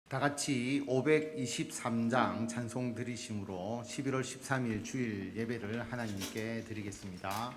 다 같이 523장 찬송 드리심으로 11월 13일 주일 예배를 하나님께 드리겠습니다.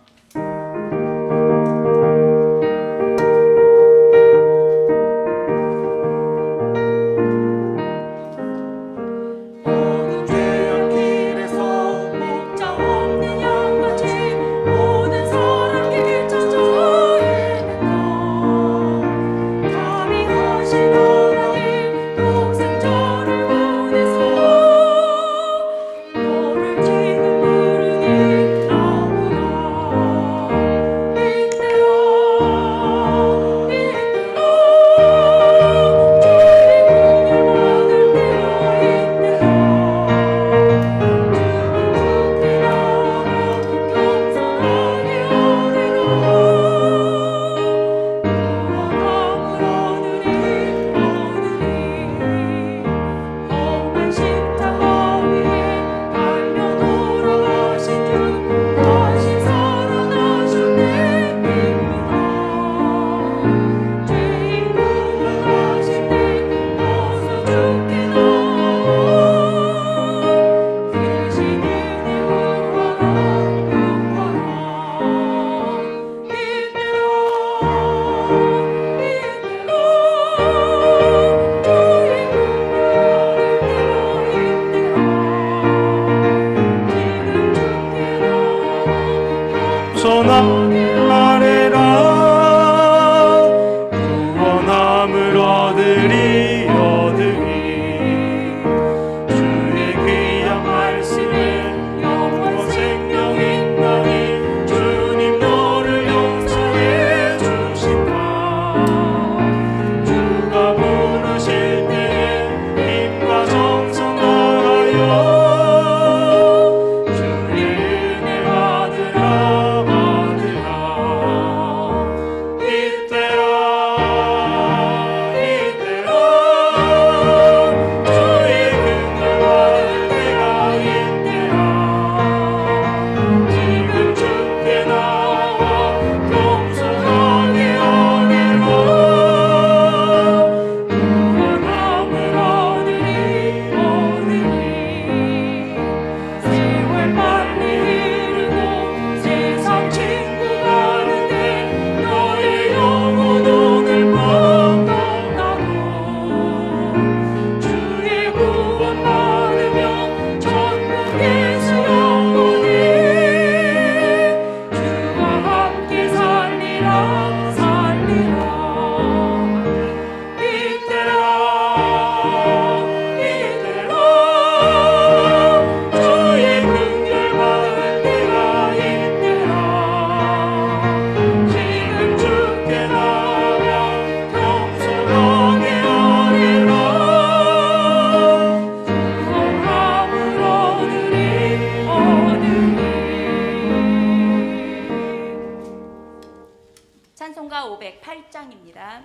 찬송가 508장입니다.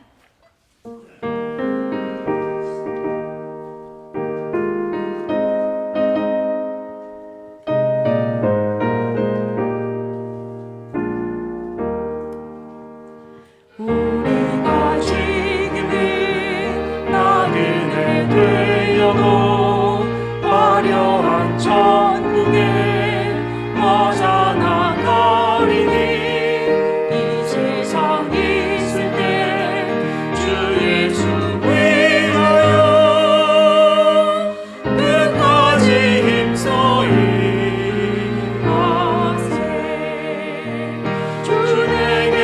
우리가 지금이 나그네 되려고 화려한 천국에 머자나 가리니 이 세상 있을 때 주 예수 위하여 끝까지 힘써 일하세. 주 내게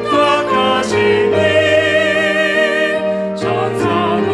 부탁하시니 천사도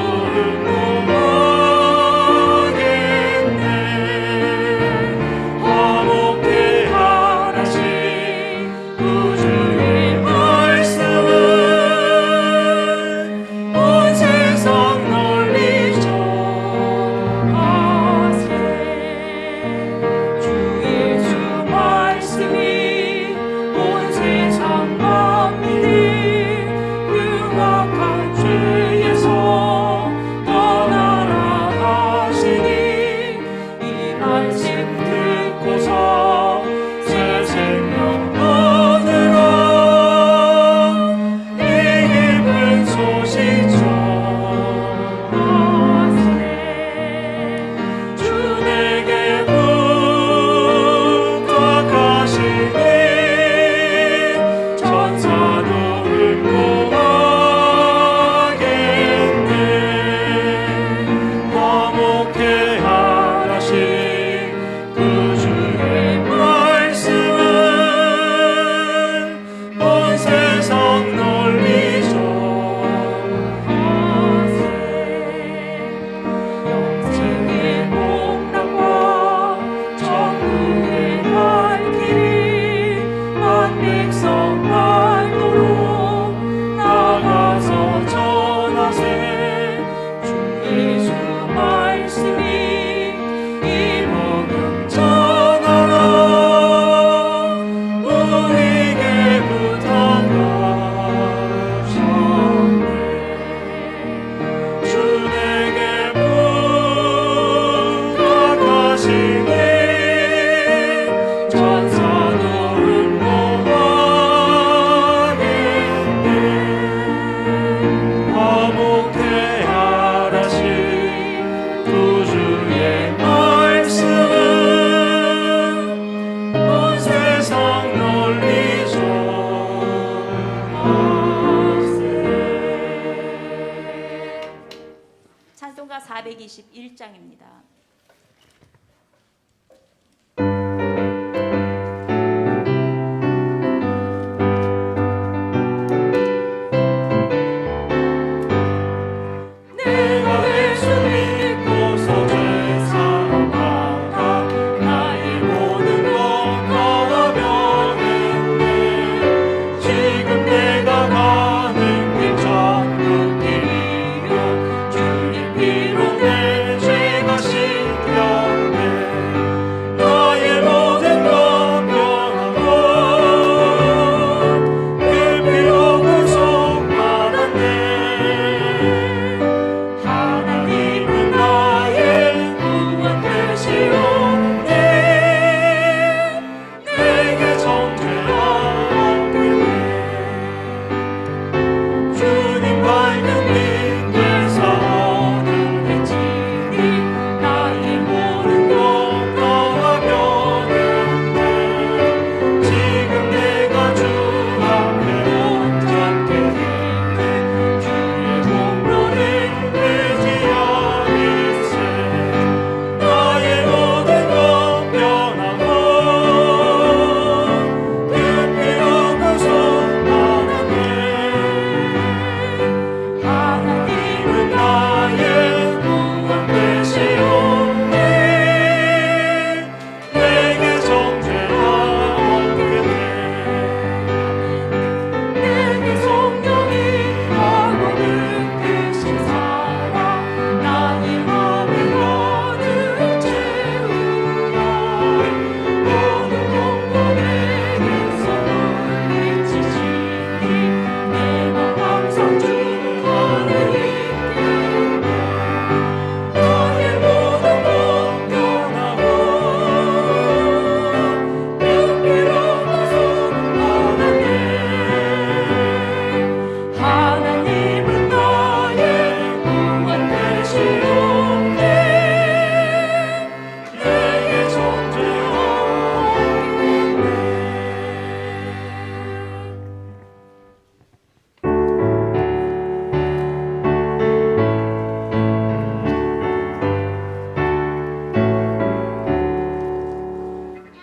421장입니다. 내가 예수 믿고서 죄 사함받아 나의 모든 것 다 면했네. 지금 내가 가는 길 천국 길이여 주의 피로 내 죄가 씻겼네. 나의 모든 것 변하고 그 피로 구속받았네. 하나님은 나의 구원 되시오네. 내게 정죄하옵게 주님 밝은 빛 되사 어두해지니 나의 모든 것 다 변했네. 지금 내가 주 앞에 온전케 되네. 주의 공로를 의지하리세. 나의 모든 것 변하고 그 피로 구속받았네. 하나님은 나의 구원 되시오네. 내게 정죄하옵게 내게 성령이 하고 느끼신 사랑 나의 맘을 가득 채우라. 모든 공도 내게서 물리치시니 내 맘 항상 주 안에 있겠네. 나의 모든 것 변하고 그 피로 구속받았네. 하나님은 나의 구원 되시오네. 내게 정죄하옵게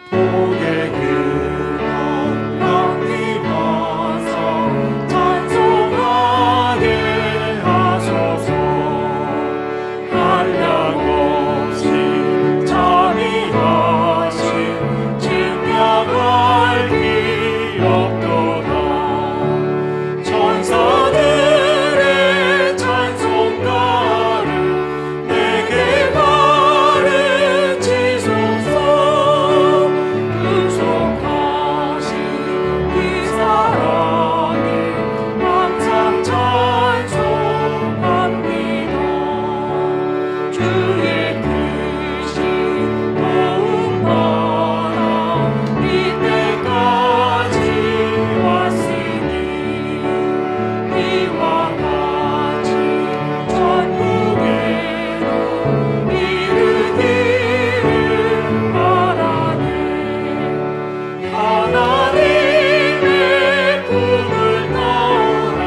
복의 근원 향기 와서 찬송하게 하소서. 한량 없이 자비하신 증량할 기 없도다. 천사들의 찬송가를 내게 가르치소서. 구속하신 이 사랑에 항상 찬송합니다. 주의 크신 도움 받아 이때까지 왔으니 이와 같이 천국에로 이르기를 바라네. 하나님의 품을 떠나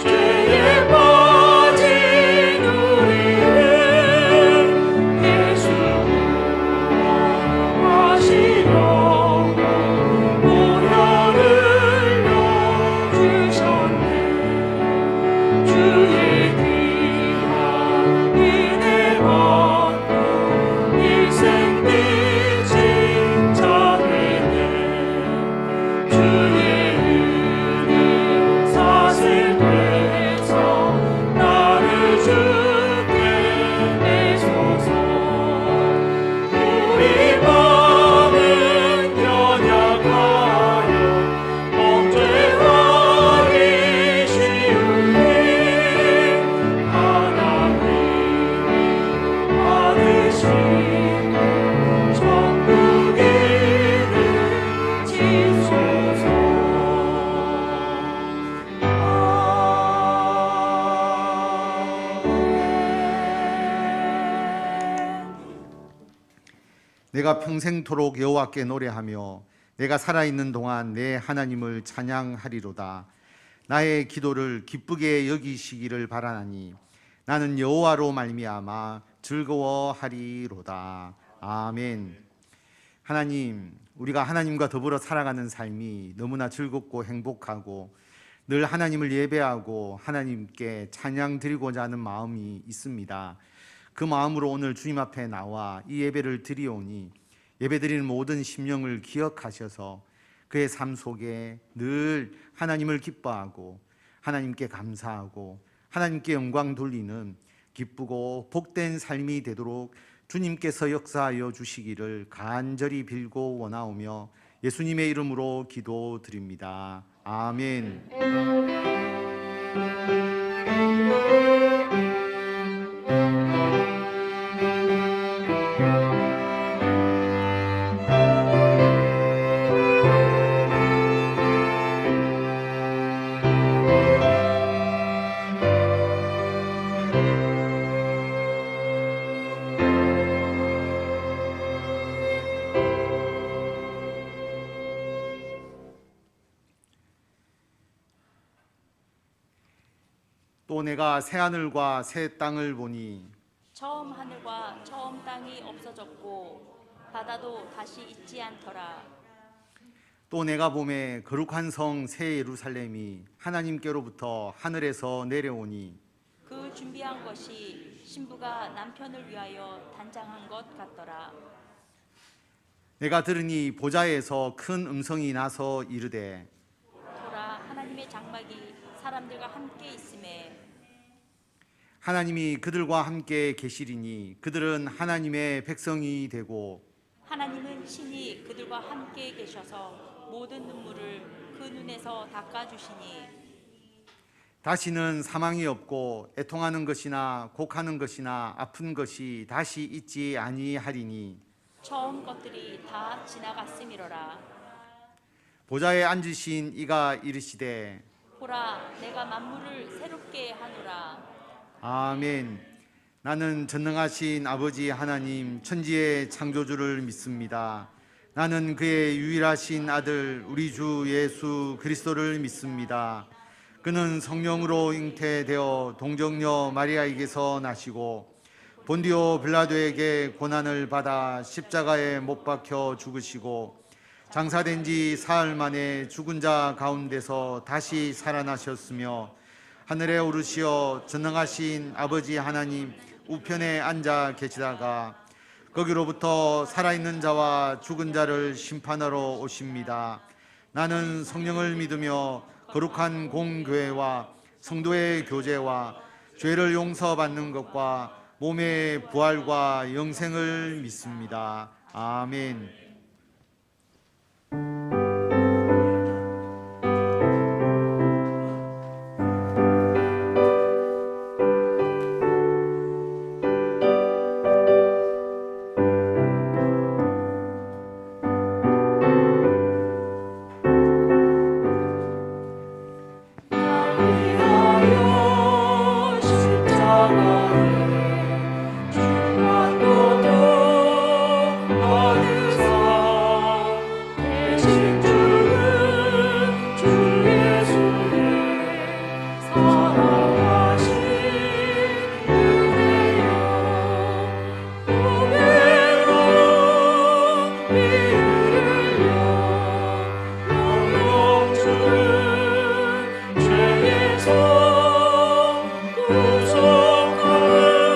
죄에 빠진 우리를 예수 구원하시려고 보혈을 넣어주셨네. 주의 귀한 은혜 받고 일생 빚진 자 되네. 주의 은혜 사슬 돼서 나를 주께 내소서. 우리 마음은 연약하여 범죄하기 쉬우니 하나님이 받으시고 천국 이르치소서. 내가 평생토록 여호와께 노래하며 내가 살아있는 동안 내 하나님을 찬양하리로다. 나의 기도를 기쁘게 여기시기를 바라나니 나는 여호와로 말미암아 즐거워하리로다. 아멘. 하나님, 우리가 하나님과 더불어 살아가는 삶이 너무나 즐겁고 행복하고 늘 하나님을 예배하고 하나님께 찬양 드리고자 하는 마음이 있습니다. 그 마음으로 오늘 주님 앞에 나와 이 예배를 드리오니 예배드리는 모든 심령을 기억하셔서 그의 삶 속에 늘 하나님을 기뻐하고 하나님께 감사하고 하나님께 영광 돌리는 기쁘고 복된 삶이 되도록 주님께서 역사하여 주시기를 간절히 빌고 원하오며 예수님의 이름으로 기도드립니다. 아멘. 또 내가 새 하늘과 새 땅을 보니 처음 하늘과 처음 땅이 없어졌고 바다도 다시 있지 않더라. 또 내가 봄에 거룩한 성 새 예루살렘이 하나님께로부터 하늘에서 내려오니 그 준비한 것이 신부가 남편을 위하여 단장한 것 같더라. 내가 들으니 보좌에서 큰 음성이 나서 이르되 보라, 하나님의 장막이 사람들과 함께 있음에 하나님이 그들과 함께 계시리니 그들은 하나님의 백성이 되고 하나님은 친히 그들과 함께 계셔서 모든 눈물을 그 눈에서 닦아주시니 다시는 사망이 없고 애통하는 것이나 곡하는 것이나 아픈 것이 다시 있지 아니하리니 처음 것들이 다 지나갔음이로라. 보좌에 앉으신 이가 이르시되 보라, 내가 만물을 새롭게 하노라. 아멘. 나는 전능하신 아버지 하나님 천지의 창조주를 믿습니다. 나는 그의 유일하신 아들 우리 주 예수 그리스도를 믿습니다. 그는 성령으로 잉태되어 동정녀 마리아에게서 나시고 본디오 빌라도에게 고난을 받아 십자가에 못 박혀 죽으시고 장사된 지 사흘 만에 죽은 자 가운데서 다시 살아나셨으며 하늘에 오르시어 전능하신 아버지 하나님 우편에 앉아 계시다가 거기로부터 살아있는 자와 죽은 자를 심판하러 오십니다. 나는 성령을 믿으며 거룩한 공교회와 성도의 교제와 죄를 용서받는 것과 몸의 부활과 영생을 믿습니다. 아멘. 위하여 십자가에 중환도도 받으사 대신 죽은 주 예수의 사랑하신 은혜여 고백으로 이르려 영영 주는 죄에서 구속하는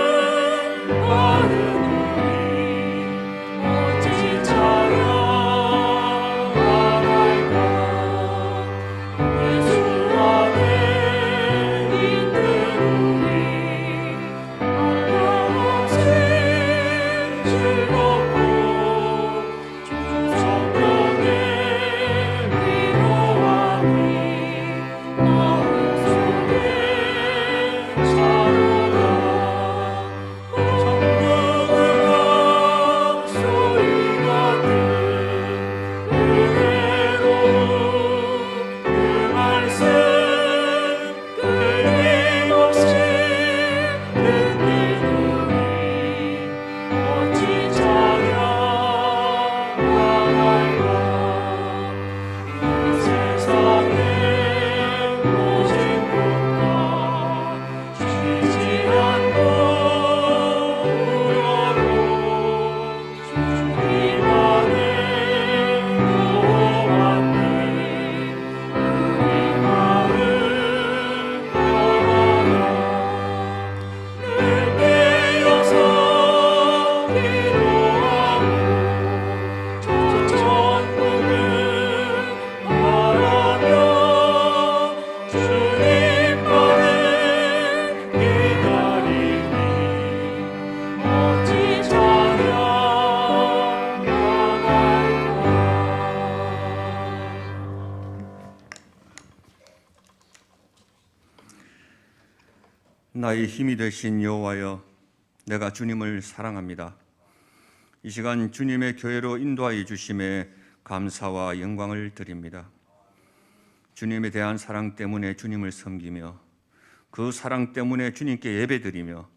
나의 힘이 되신 여호와여, 내가 주님을 사랑합니다. 이 시간 주님의 교회로 인도하여 주심에 감사와 영광을 드립니다. 주님에 대한 사랑 때문에 주님을 섬기며, 그 사랑 때문에 주님께 예배드리며,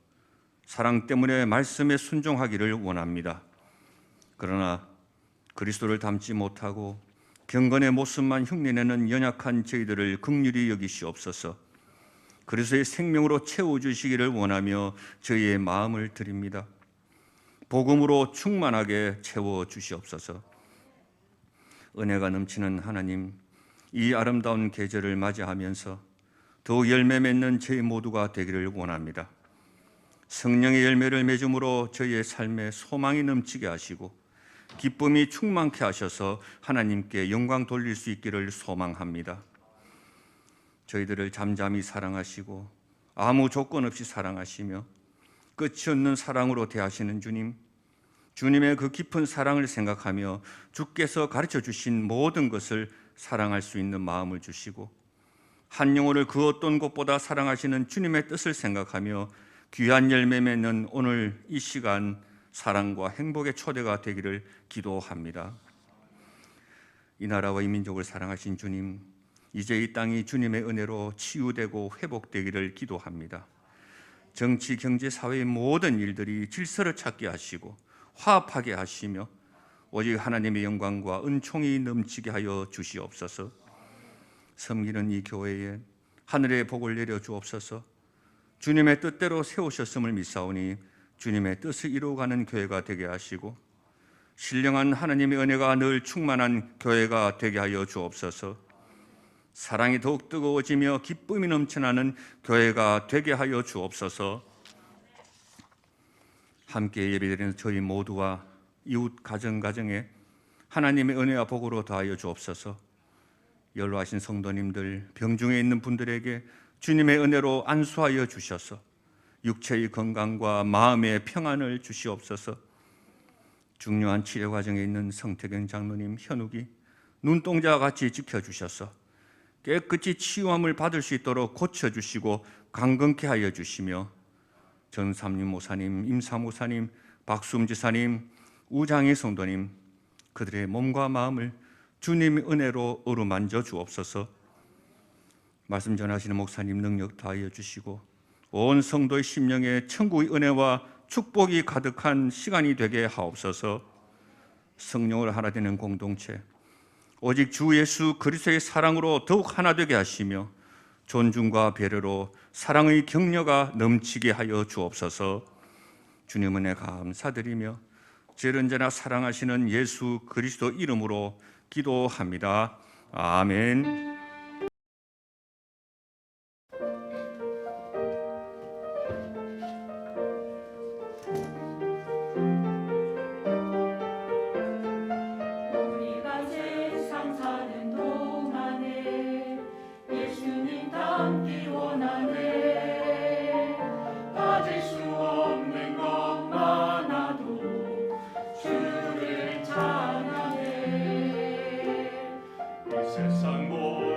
사랑 때문에 말씀에 순종하기를 원합니다. 그러나 그리스도를 닮지 못하고 경건의 모습만 흉내내는 연약한 저희들을 긍휼히 여기시옵소서. 그리스도의 생명으로 채워주시기를 원하며 저희의 마음을 드립니다. 복음으로 충만하게 채워주시옵소서. 은혜가 넘치는 하나님, 이 아름다운 계절을 맞이하면서 더욱 열매 맺는 저희 모두가 되기를 원합니다. 성령의 열매를 맺음으로 저희의 삶에 소망이 넘치게 하시고 기쁨이 충만케 하셔서 하나님께 영광 돌릴 수 있기를 소망합니다. 저희들을 잠잠히 사랑하시고 아무 조건 없이 사랑하시며 끝이 없는 사랑으로 대하시는 주님, 주님의 그 깊은 사랑을 생각하며 주께서 가르쳐 주신 모든 것을 사랑할 수 있는 마음을 주시고 한 영혼을 그 어떤 것보다 사랑하시는 주님의 뜻을 생각하며 귀한 열매 맺는 오늘 이 시간 사랑과 행복의 초대가 되기를 기도합니다. 이 나라와 이 민족을 사랑하신 주님, 이제 이 땅이 주님의 은혜로 치유되고 회복되기를 기도합니다. 정치, 경제, 사회의 모든 일들이 질서를 찾게 하시고 화합하게 하시며 오직 하나님의 영광과 은총이 넘치게 하여 주시옵소서. 섬기는 이 교회에 하늘의 복을 내려 주옵소서. 주님의 뜻대로 세우셨음을 믿사오니 주님의 뜻을 이루어가는 교회가 되게 하시고 신령한 하나님의 은혜가 늘 충만한 교회가 되게 하여 주옵소서. 사랑이 더욱 뜨거워지며 기쁨이 넘쳐나는 교회가 되게 하여 주옵소서. 함께 예배드리는 저희 모두와 이웃 가정에 하나님의 은혜와 복으로 더하여 주옵소서. 연로하신 성도님들, 병중에 있는 분들에게 주님의 은혜로 안수하여 주셔서 육체의 건강과 마음의 평안을 주시옵소서. 중요한 치료 과정에 있는 성태경 장로님, 현욱이 눈동자와 같이 지켜주셔서 깨끗이 치유함을 받을 수 있도록 고쳐주시고 강건케 하여 주시며 전삼림 모사님, 임사 모사님, 박수음 지사님, 우장희 성도님, 그들의 몸과 마음을 주님의 은혜로 어루만져 주옵소서. 말씀 전하시는 목사님 능력 다하여 주시고 온 성도의 심령에 천국의 은혜와 축복이 가득한 시간이 되게 하옵소서. 성령으로 하나 되는 공동체, 오직 주 예수 그리스도의 사랑으로 더욱 하나 되게 하시며 존중과 배려로 사랑의 격려가 넘치게 하여 주옵소서. 주님 은혜 감사드리며 저를 언제나 사랑하시는 예수 그리스도 이름으로 기도합니다. 아멘. 우리가 세상 사는 동안에 예수님 닮기 원하네. 가질 수 없는 것 많아도 주를 찬양해. 이 세상 모든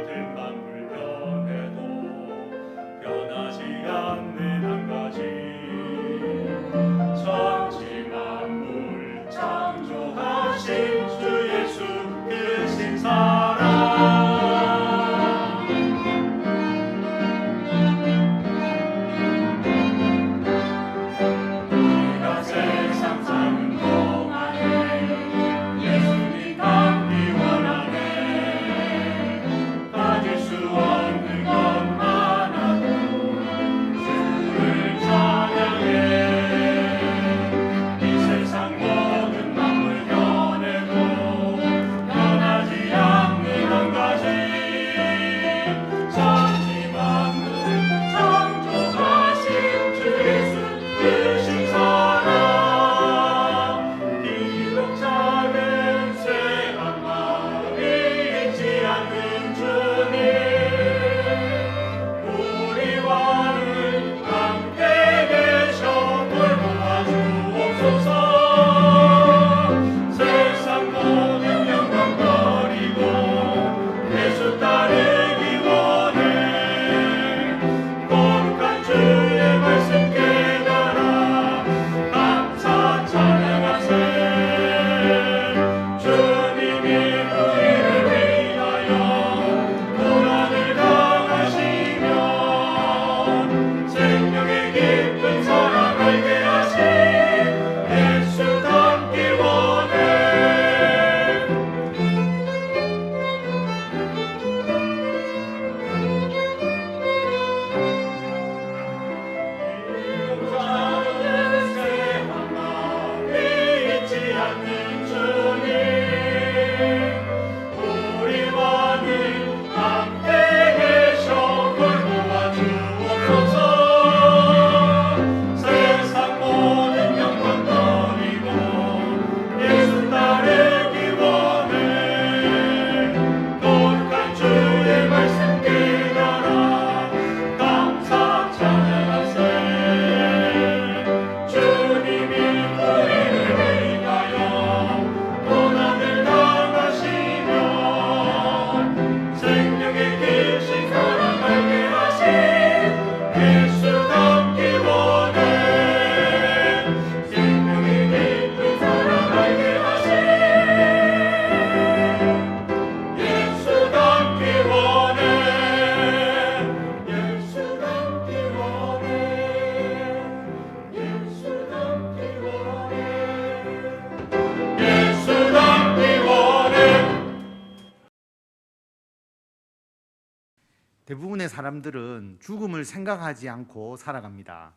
대부분의 사람들은 죽음을 생각하지 않고 살아갑니다.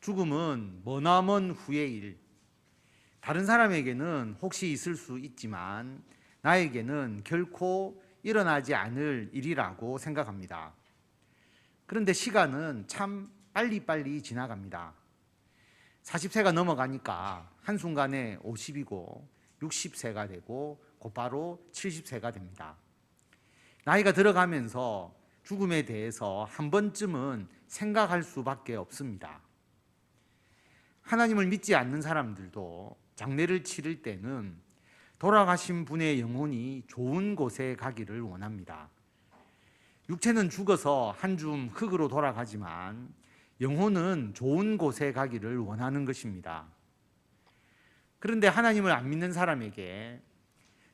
죽음은 머나먼 후의 일. 다른 사람에게는 혹시 있을 수 있지만 나에게는 결코 일어나지 않을 일이라고 생각합니다. 그런데 시간은 참 빨리빨리 지나갑니다. 40세가 넘어가니까 한순간에 50이고 60세가 되고 곧바로 70세가 됩니다. 나이가 들어가면서 죽음에 대해서 한 번쯤은 생각할 수밖에 없습니다. 하나님을 믿지 않는 사람들도 장례를 치를 때는 돌아가신 분의 영혼이 좋은 곳에 가기를 원합니다. 육체는 죽어서 한 줌 흙으로 돌아가지만 영혼은 좋은 곳에 가기를 원하는 것입니다. 그런데 하나님을 안 믿는 사람에게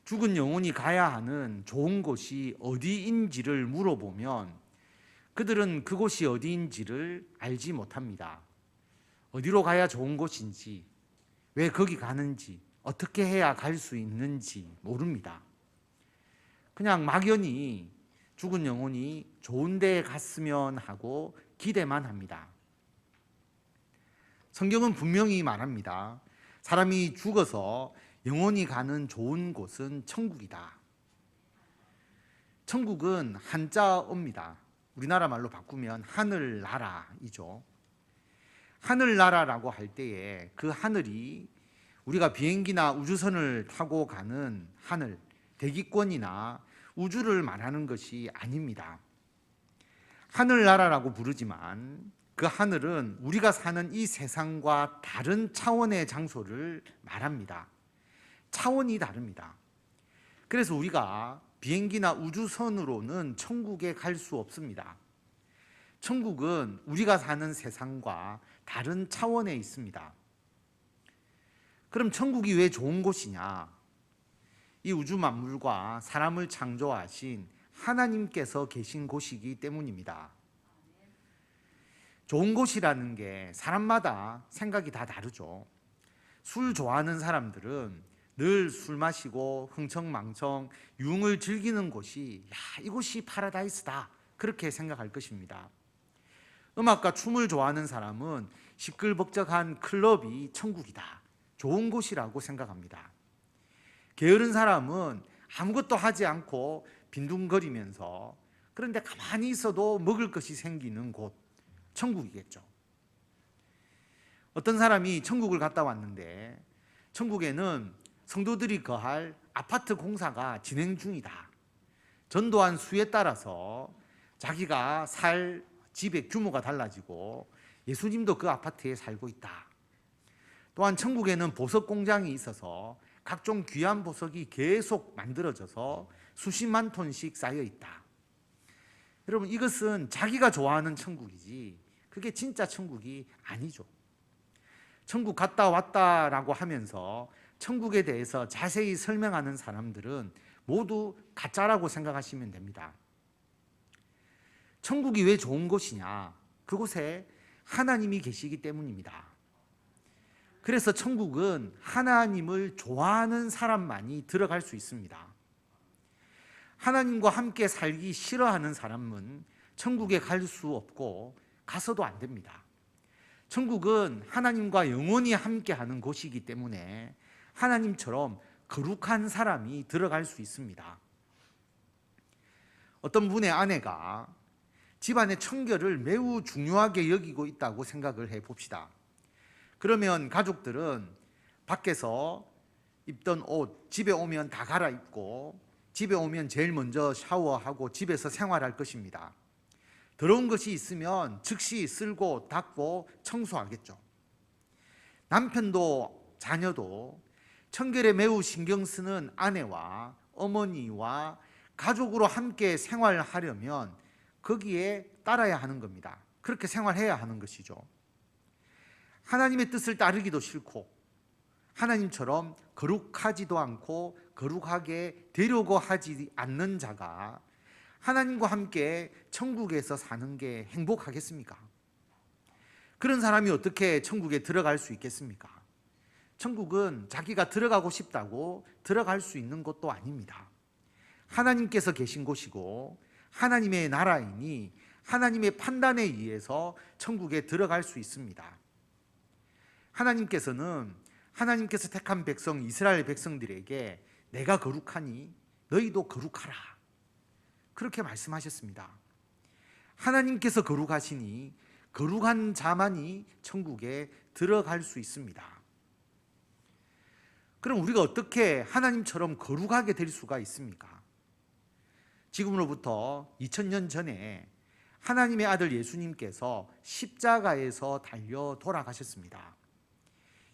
죽은 영혼이 가야 하는 좋은 곳이 어디인지를 물어보면 그들은 그곳이 어디인지를 알지 못합니다. 어디로 가야 좋은 곳인지, 왜 거기 가는지, 어떻게 해야 갈 수 있는지 모릅니다. 그냥 막연히 죽은 영혼이 좋은 데에 갔으면 하고 기대만 합니다. 성경은 분명히 말합니다. 사람이 죽어서 영혼이 가는 좋은 곳은 천국이다. 천국은 한자어입니다. 우리나라 말로 바꾸면 하늘나라이죠. 하늘나라라고 할 때에 그 하늘이 우리가 비행기나 우주선을 타고 가는 하늘, 대기권이나 우주를 말하는 것이 아닙니다. 하늘나라라고 부르지만 그 하늘은 우리가 사는 이 세상과 다른 차원의 장소를 말합니다. 차원이 다릅니다. 그래서 우리가 비행기나 우주선으로는 천국에 갈 수 없습니다. 천국은 우리가 사는 세상과 다른 차원에 있습니다. 그럼 천국이 왜 좋은 곳이냐? 이 우주 만물과 사람을 창조하신 하나님께서 계신 곳이기 때문입니다. 좋은 곳이라는 게 사람마다 생각이 다 다르죠. 술 좋아하는 사람들은 늘 술 마시고 흥청망청 유흥을 즐기는 곳이 이곳이 파라다이스다 그렇게 생각할 것입니다. 음악과 춤을 좋아하는 사람은 시끌벅적한 클럽이 천국이다, 좋은 곳이라고 생각합니다. 게으른 사람은 아무것도 하지 않고 빈둥거리면서 그런데 가만히 있어도 먹을 것이 생기는 곳, 천국이겠죠. 어떤 사람이 천국을 갔다 왔는데 천국에는 성도들이 거할 아파트 공사가 진행 중이다. 전도한 수에 따라서 자기가 살 집의 규모가 달라지고 예수님도 그 아파트에 살고 있다. 또한 천국에는 보석 공장이 있어서 각종 귀한 보석이 계속 만들어져서 수십만 톤씩 쌓여 있다. 여러분, 이것은 자기가 좋아하는 천국이지 그게 진짜 천국이 아니죠. 천국 갔다 왔다라고 하면서 천국에 대해서 자세히 설명하는 사람들은 모두 가짜라고 생각하시면 됩니다. 천국이 왜 좋은 곳이냐? 그곳에 하나님이 계시기 때문입니다. 그래서 천국은 하나님을 좋아하는 사람만이 들어갈 수 있습니다. 하나님과 함께 살기 싫어하는 사람은 천국에 갈 수 없고 가서도 안 됩니다. 천국은 하나님과 영원히 함께하는 곳이기 때문에 하나님처럼 거룩한 사람이 들어갈 수 있습니다. 어떤 분의 아내가 집안의 청결을 매우 중요하게 여기고 있다고 생각을 해봅시다. 그러면 가족들은 밖에서 입던 옷 집에 오면 다 갈아입고 집에 오면 제일 먼저 샤워하고 집에서 생활할 것입니다. 더러운 것이 있으면 즉시 쓸고 닦고 청소하겠죠. 남편도 자녀도 청결에 매우 신경 쓰는 아내와 어머니와 가족으로 함께 생활하려면 거기에 따라야 하는 겁니다. 그렇게 생활해야 하는 것이죠. 하나님의 뜻을 따르기도 싫고 하나님처럼 거룩하지도 않고 거룩하게 되려고 하지 않는 자가 하나님과 함께 천국에서 사는 게 행복하겠습니까? 그런 사람이 어떻게 천국에 들어갈 수 있겠습니까? 천국은 자기가 들어가고 싶다고 들어갈 수 있는 곳도 아닙니다. 하나님께서 계신 곳이고 하나님의 나라이니 하나님의 판단에 의해서 천국에 들어갈 수 있습니다. 하나님께서는 하나님께서 택한 백성 이스라엘 백성들에게 내가 거룩하니 너희도 거룩하라, 그렇게 말씀하셨습니다. 하나님께서 거룩하시니 거룩한 자만이 천국에 들어갈 수 있습니다. 그럼 우리가 어떻게 하나님처럼 거룩하게 될 수가 있습니까? 지금으로부터 2000년 전에 하나님의 아들 예수님께서 십자가에서 달려 돌아가셨습니다.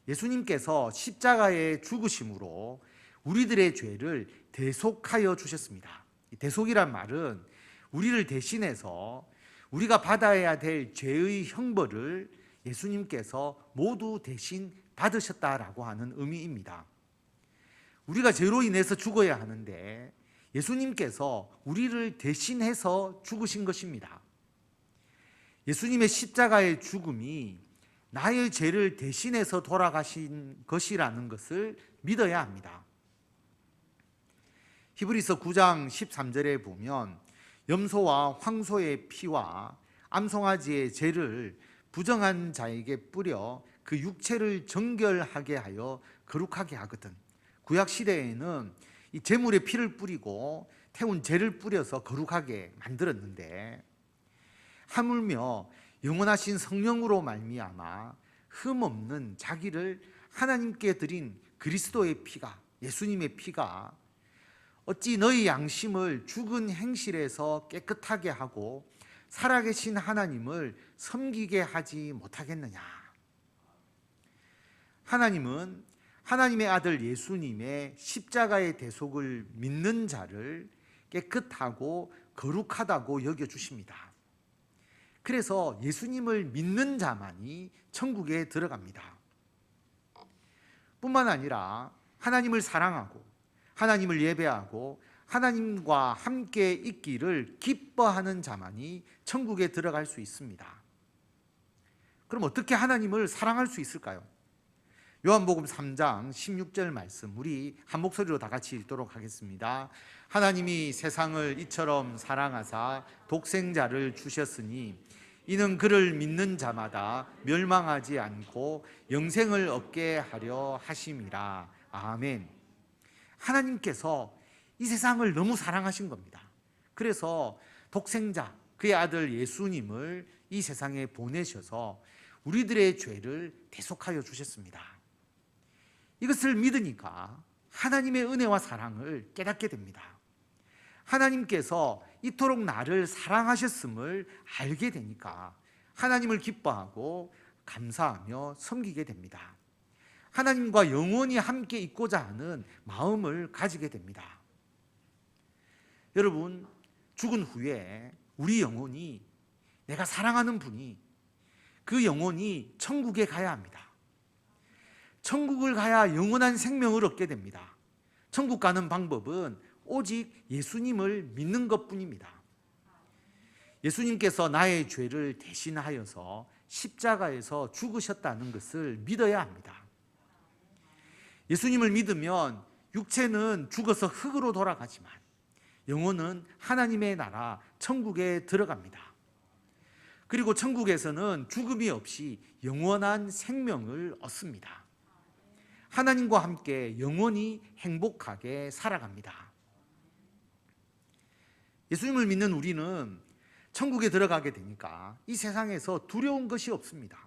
예수님께서 십자가에 죽으심으로 우리들의 죄를 대속하여 주셨습니다. 대속이란 말은 우리를 대신해서 우리가 받아야 될 죄의 형벌을 예수님께서 모두 대신 받으셨다라고 하는 의미입니다. 우리가 죄로 인해서 죽어야 하는데 예수님께서 우리를 대신해서 죽으신 것입니다. 예수님의 십자가의 죽음이 나의 죄를 대신해서 돌아가신 것이라는 것을 믿어야 합니다. 히브리서 9장 13절에 보면 염소와 황소의 피와 암송아지의 죄를 부정한 자에게 뿌려 그 육체를 정결하게 하여 거룩하게 하거든. 구약 시대에는 이 제물의 피를 뿌리고 태운 죄를 뿌려서 거룩하게 만들었는데, 하물며 영원하신 성령으로 말미암아 흠없는 자기를 하나님께 드린 그리스도의 피가, 예수님의 피가 어찌 너희 양심을 죽은 행실에서 깨끗하게 하고 살아계신 하나님을 섬기게 하지 못하겠느냐. 하나님은 하나님의 아들 예수님의 십자가의 대속을 믿는 자를 깨끗하고 거룩하다고 여겨주십니다. 그래서 예수님을 믿는 자만이 천국에 들어갑니다. 뿐만 아니라 하나님을 사랑하고 하나님을 예배하고 하나님과 함께 있기를 기뻐하는 자만이 천국에 들어갈 수 있습니다. 그럼 어떻게 하나님을 사랑할 수 있을까요? 요한복음 3장 16절 말씀, 우리 한 목소리로 다 같이 읽도록 하겠습니다. 하나님이 세상을 이처럼 사랑하사 독생자를 주셨으니 이는 그를 믿는 자마다 멸망하지 않고 영생을 얻게 하려 하심이라. 아멘. 하나님께서 이 세상을 너무 사랑하신 겁니다. 그래서 독생자, 그의 아들 예수님을 이 세상에 보내셔서 우리들의 죄를 대속하여 주셨습니다. 이것을 믿으니까 하나님의 은혜와 사랑을 깨닫게 됩니다. 하나님께서 이토록 나를 사랑하셨음을 알게 되니까 하나님을 기뻐하고 감사하며 섬기게 됩니다. 하나님과 영원히 함께 있고자 하는 마음을 가지게 됩니다. 여러분, 죽은 후에 우리 영혼이, 내가 사랑하는 분이, 그 영혼이 천국에 가야 합니다. 천국을 가야 영원한 생명을 얻게 됩니다. 천국 가는 방법은 오직 예수님을 믿는 것뿐입니다. 예수님께서 나의 죄를 대신하여서 십자가에서 죽으셨다는 것을 믿어야 합니다. 예수님을 믿으면 육체는 죽어서 흙으로 돌아가지만 영혼은 하나님의 나라 천국에 들어갑니다. 그리고 천국에서는 죽음이 없이 영원한 생명을 얻습니다. 하나님과 함께 영원히 행복하게 살아갑니다. 예수님을 믿는 우리는 천국에 들어가게 되니까 이 세상에서 두려운 것이 없습니다.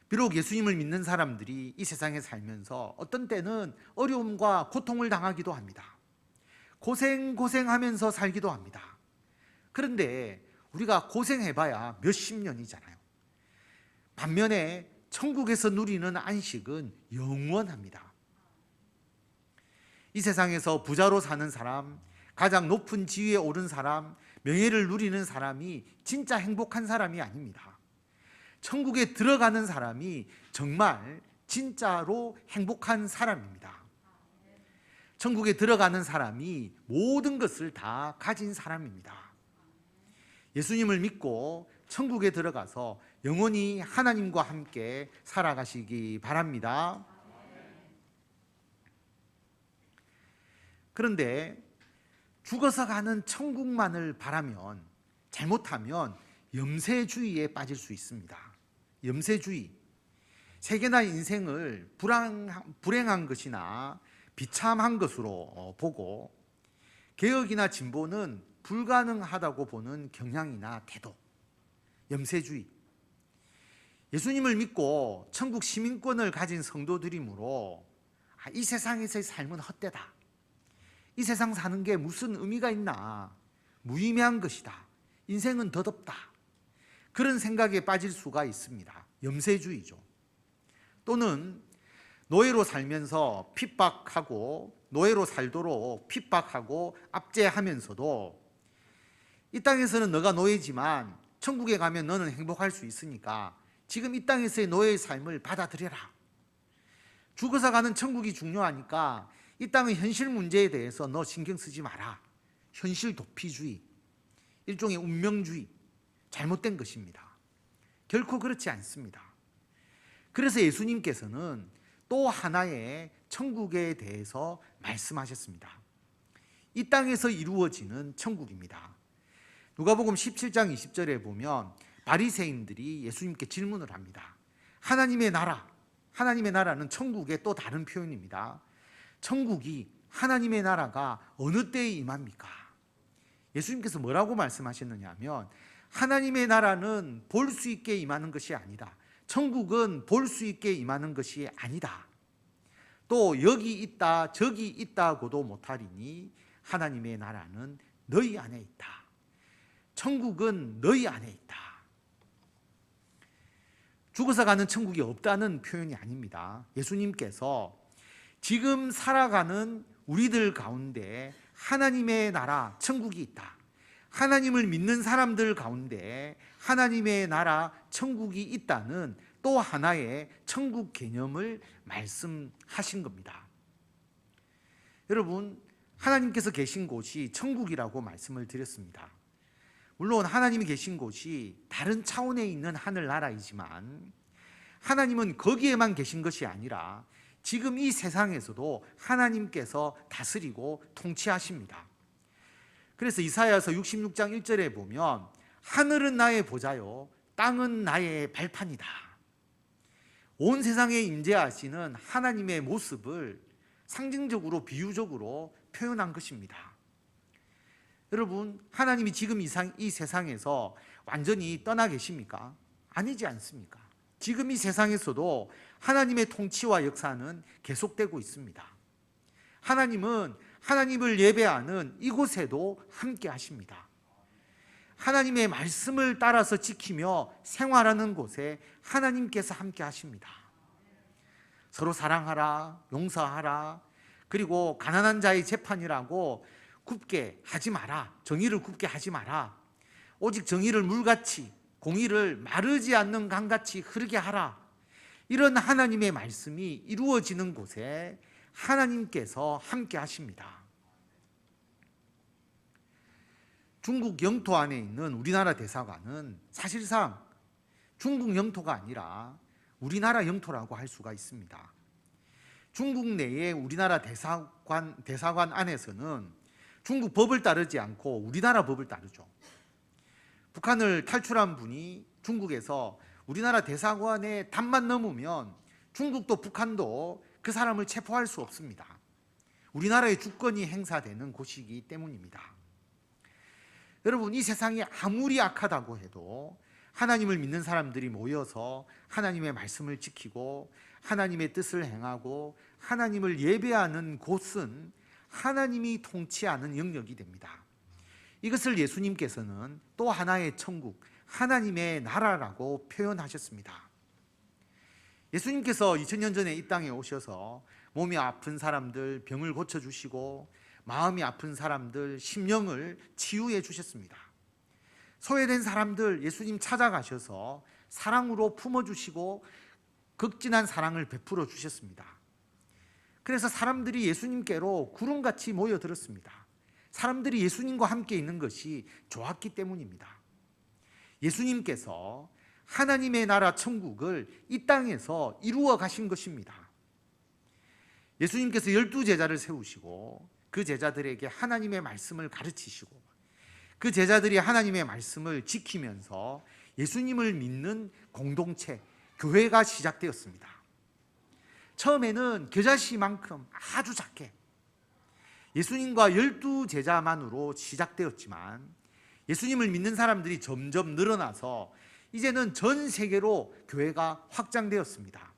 비록 예수님을 믿는 사람들이 이 세상에 살면서 어떤 때는 어려움과 고통을 당하기도 합니다. 고생하면서 살기도 합니다. 그런데 우리가 고생해봐야 몇십 년이잖아요. 반면에 천국에서 누리는 안식은 영원합니다. 이 세상에서 부자로 사는 사람, 가장 높은 지위에 오른 사람, 명예를 누리는 사람이 진짜 행복한 사람이 아닙니다. 천국에 들어가는 사람이 정말 진짜로 행복한 사람입니다. 천국에 들어가는 사람이 모든 것을 다 가진 사람입니다. 예수님을 믿고 천국에 들어가서 영원히 하나님과 함께 살아가시기 바랍니다. 그런데 죽어서 가는 천국만을 바라면, 잘못하면 염세주의에 빠질 수 있습니다. 염세주의. 세계나 인생을 불행한 것이나 비참한 것으로 보고 개혁이나 진보는 불가능하다고 보는 경향이나 태도. 염세주의. 예수님을 믿고 천국 시민권을 가진 성도들이므로 이 세상에서의 삶은 헛되다. 이 세상 사는 게 무슨 의미가 있나. 무의미한 것이다. 인생은 덧없다. 그런 생각에 빠질 수가 있습니다. 염세주의죠. 또는 노예로 살면서 핍박하고, 노예로 살도록 핍박하고 압제하면서도 이 땅에서는 너가 노예지만 천국에 가면 너는 행복할 수 있으니까 지금 이 땅에서의 노예의 삶을 받아들여라. 죽어서 가는 천국이 중요하니까 이 땅의 현실 문제에 대해서 너 신경 쓰지 마라. 현실 도피주의, 일종의 운명주의, 잘못된 것입니다. 결코 그렇지 않습니다. 그래서 예수님께서는 또 하나의 천국에 대해서 말씀하셨습니다. 이 땅에서 이루어지는 천국입니다. 누가복음 17장 20절에 보면 바리새인들이 예수님께 질문을 합니다. 하나님의 나라, 하나님의 나라는 천국의 또 다른 표현입니다. 천국이, 하나님의 나라가 어느 때에 임합니까? 예수님께서 뭐라고 말씀하셨느냐 하면, 하나님의 나라는 볼 수 있게 임하는 것이 아니다. 천국은 볼 수 있게 임하는 것이 아니다. 또 여기 있다 저기 있다고도 못하리니 하나님의 나라는 너희 안에 있다. 천국은 너희 안에 있다. 죽어서 가는 천국이 없다는 표현이 아닙니다. 예수님께서 지금 살아가는 우리들 가운데 하나님의 나라, 천국이 있다. 하나님을 믿는 사람들 가운데 하나님의 나라, 천국이 있다는 또 하나의 천국 개념을 말씀하신 겁니다. 여러분, 하나님께서 계신 곳이 천국이라고 말씀을 드렸습니다. 물론 하나님이 계신 곳이 다른 차원에 있는 하늘나라이지만 하나님은 거기에만 계신 것이 아니라 지금 이 세상에서도 하나님께서 다스리고 통치하십니다. 그래서 이사야서 66장 1절에 보면 하늘은 나의 보좌요 땅은 나의 발판이다. 온 세상에 임재하시는 하나님의 모습을 상징적으로 비유적으로 표현한 것입니다. 여러분, 하나님이 지금 이 세상에서 완전히 떠나 계십니까? 아니지 않습니까? 지금 이 세상에서도 하나님의 통치와 역사는 계속되고 있습니다. 하나님은 하나님을 예배하는 이곳에도 함께 하십니다. 하나님의 말씀을 따라서 지키며 생활하는 곳에 하나님께서 함께 하십니다. 서로 사랑하라, 용서하라, 그리고 가난한 자의 재판이라고 굽게 하지 마라. 정의를 굽게 하지 마라. 오직 정의를 물같이, 공의를 마르지 않는 강같이 흐르게 하라. 이런 하나님의 말씀이 이루어지는 곳에 하나님께서 함께 하십니다. 중국 영토 안에 있는 우리나라 대사관은 사실상 중국 영토가 아니라 우리나라 영토라고 할 수가 있습니다. 중국 내의 우리나라 대사관 안에서는 중국 법을 따르지 않고 우리나라 법을 따르죠. 북한을 탈출한 분이 중국에서 우리나라 대사관에 단만 넘으면 중국도 북한도 그 사람을 체포할 수 없습니다. 우리나라의 주권이 행사되는 곳이기 때문입니다. 여러분, 이 세상이 아무리 악하다고 해도 하나님을 믿는 사람들이 모여서 하나님의 말씀을 지키고 하나님의 뜻을 행하고 하나님을 예배하는 곳은 하나님이 통치하는 영역이 됩니다. 이것을 예수님께서는 또 하나의 천국, 하나님의 나라라고 표현하셨습니다. 예수님께서 2000년 전에 이 땅에 오셔서 몸이 아픈 사람들 병을 고쳐주시고 마음이 아픈 사람들 심령을 치유해 주셨습니다. 소외된 사람들 예수님 찾아가셔서 사랑으로 품어주시고 극진한 사랑을 베풀어 주셨습니다. 그래서 사람들이 예수님께로 구름같이 모여들었습니다. 사람들이 예수님과 함께 있는 것이 좋았기 때문입니다. 예수님께서 하나님의 나라 천국을 이 땅에서 이루어 가신 것입니다. 예수님께서 12 제자를 세우시고 그 제자들에게 하나님의 말씀을 가르치시고 그 제자들이 하나님의 말씀을 지키면서 예수님을 믿는 공동체, 교회가 시작되었습니다. 처음에는 겨자씨만큼 아주 작게 예수님과 12제자만으로 시작되었지만 예수님을 믿는 사람들이 점점 늘어나서 이제는 전 세계로 교회가 확장되었습니다.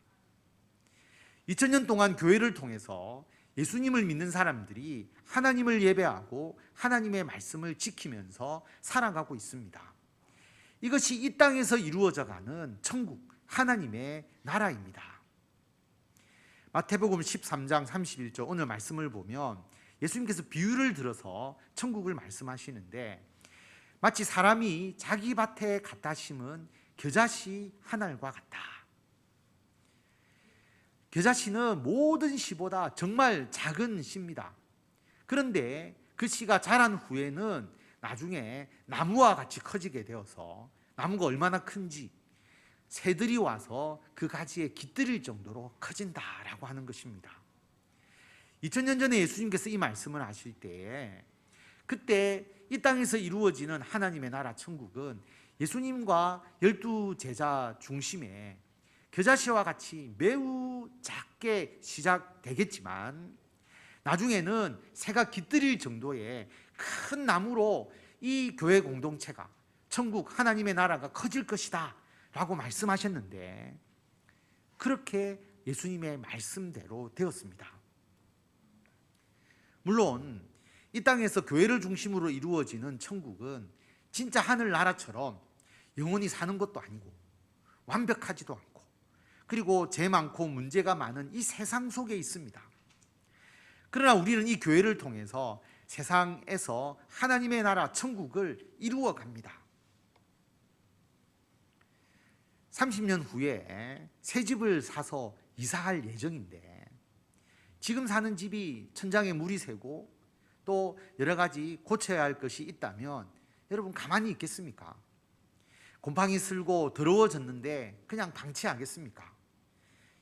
2000년 동안 교회를 통해서 예수님을 믿는 사람들이 하나님을 예배하고 하나님의 말씀을 지키면서 살아가고 있습니다. 이것이 이 땅에서 이루어져가는 천국, 하나님의 나라입니다. 마태복음 13장 31절 오늘 말씀을 보면 예수님께서 비유를 들어서 천국을 말씀하시는데 마치 사람이 자기 밭에 갖다 심은 겨자씨 한 알과 같다. 겨자씨는 모든 씨보다 정말 작은 씨입니다. 그런데 그 씨가 자란 후에는 나중에 나무와 같이 커지게 되어서 나무가 얼마나 큰지 새들이 와서 그 가지에 깃들일 정도로 커진다라고 하는 것입니다. 2000년 전에 예수님께서 이 말씀을 하실 때에 그때 이 땅에서 이루어지는 하나님의 나라 천국은 예수님과 12제자 중심에 겨자씨와 같이 매우 작게 시작되겠지만 나중에는 새가 깃들일 정도의 큰 나무로 이 교회 공동체가 천국 하나님의 나라가 커질 것이다 라고 말씀하셨는데 그렇게 예수님의 말씀대로 되었습니다. 물론 이 땅에서 교회를 중심으로 이루어지는 천국은 진짜 하늘나라처럼 영원히 사는 것도 아니고 완벽하지도 않고 그리고 죄 많고 문제가 많은 이 세상 속에 있습니다. 그러나 우리는 이 교회를 통해서 세상에서 하나님의 나라 천국을 이루어 갑니다. 30년 후에 새 집을 사서 이사할 예정인데 지금 사는 집이 천장에 물이 새고 또 여러 가지 고쳐야 할 것이 있다면 여러분 가만히 있겠습니까? 곰팡이 슬고 더러워졌는데 그냥 방치하겠습니까?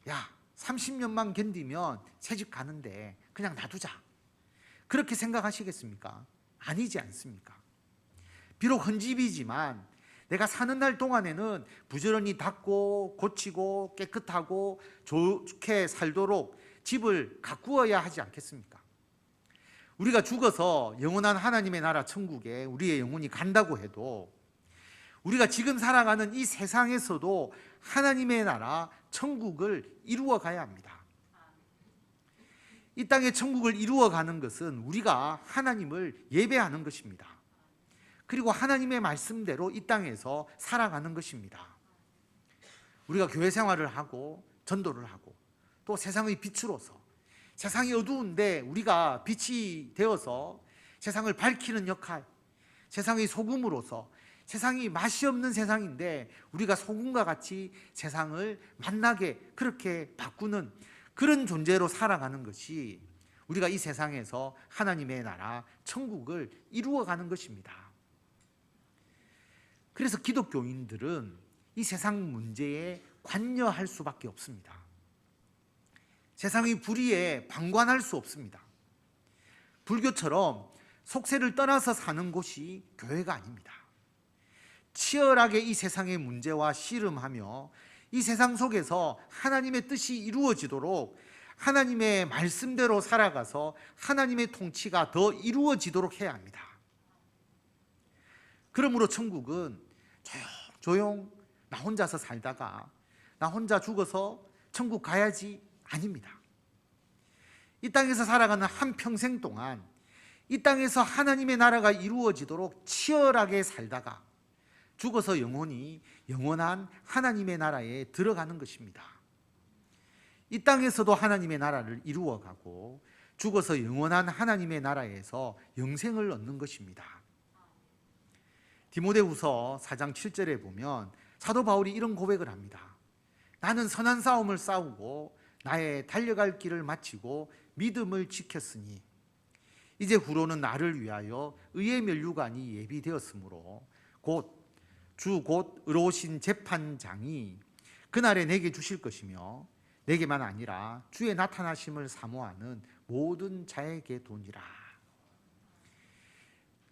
야, 30년만 견디면 새 집 가는데 그냥 놔두자. 그렇게 생각하시겠습니까? 아니지 않습니까? 비록 헌집이지만 내가 사는 날 동안에는 부지런히 닦고 고치고 깨끗하고 좋게 살도록 집을 가꾸어야 하지 않겠습니까? 우리가 죽어서 영원한 하나님의 나라 천국에 우리의 영혼이 간다고 해도 우리가 지금 살아가는 이 세상에서도 하나님의 나라 천국을 이루어 가야 합니다. 이 땅의 천국을 이루어 가는 것은 우리가 하나님을 예배하는 것입니다. 그리고 하나님의 말씀대로 이 땅에서 살아가는 것입니다. 우리가 교회 생활을 하고 전도를 하고 또 세상의 빛으로서 세상이 어두운데 우리가 빛이 되어서 세상을 밝히는 역할, 세상의 소금으로서 세상이 맛이 없는 세상인데 우리가 소금과 같이 세상을 맛나게 그렇게 바꾸는 그런 존재로 살아가는 것이 우리가 이 세상에서 하나님의 나라 천국을 이루어가는 것입니다. 그래서 기독교인들은 이 세상 문제에 관여할 수밖에 없습니다. 세상의 불의에 방관할 수 없습니다. 불교처럼 속세를 떠나서 사는 곳이 교회가 아닙니다. 치열하게 이 세상의 문제와 씨름하며 이 세상 속에서 하나님의 뜻이 이루어지도록 하나님의 말씀대로 살아가서 하나님의 통치가 더 이루어지도록 해야 합니다. 그러므로 천국은 조용 나 혼자서 살다가 나 혼자 죽어서 천국 가야지 아닙니다. 이 땅에서 살아가는 한평생 동안 이 땅에서 하나님의 나라가 이루어지도록 치열하게 살다가 죽어서 영혼이 영원한 하나님의 나라에 들어가는 것입니다. 이 땅에서도 하나님의 나라를 이루어가고 죽어서 영원한 하나님의 나라에서 영생을 얻는 것입니다. 디모데후서 4장 7절에 보면 사도 바울이 이런 고백을 합니다. 나는 선한 싸움을 싸우고 나의 달려갈 길을 마치고 믿음을 지켰으니 이제 후로는 나를 위하여 의의 면류관이 예비되었으므로 곧 의로우신 재판장이 그날에 내게 주실 것이며 내게만 아니라 주의 나타나심을 사모하는 모든 자에게 도니라.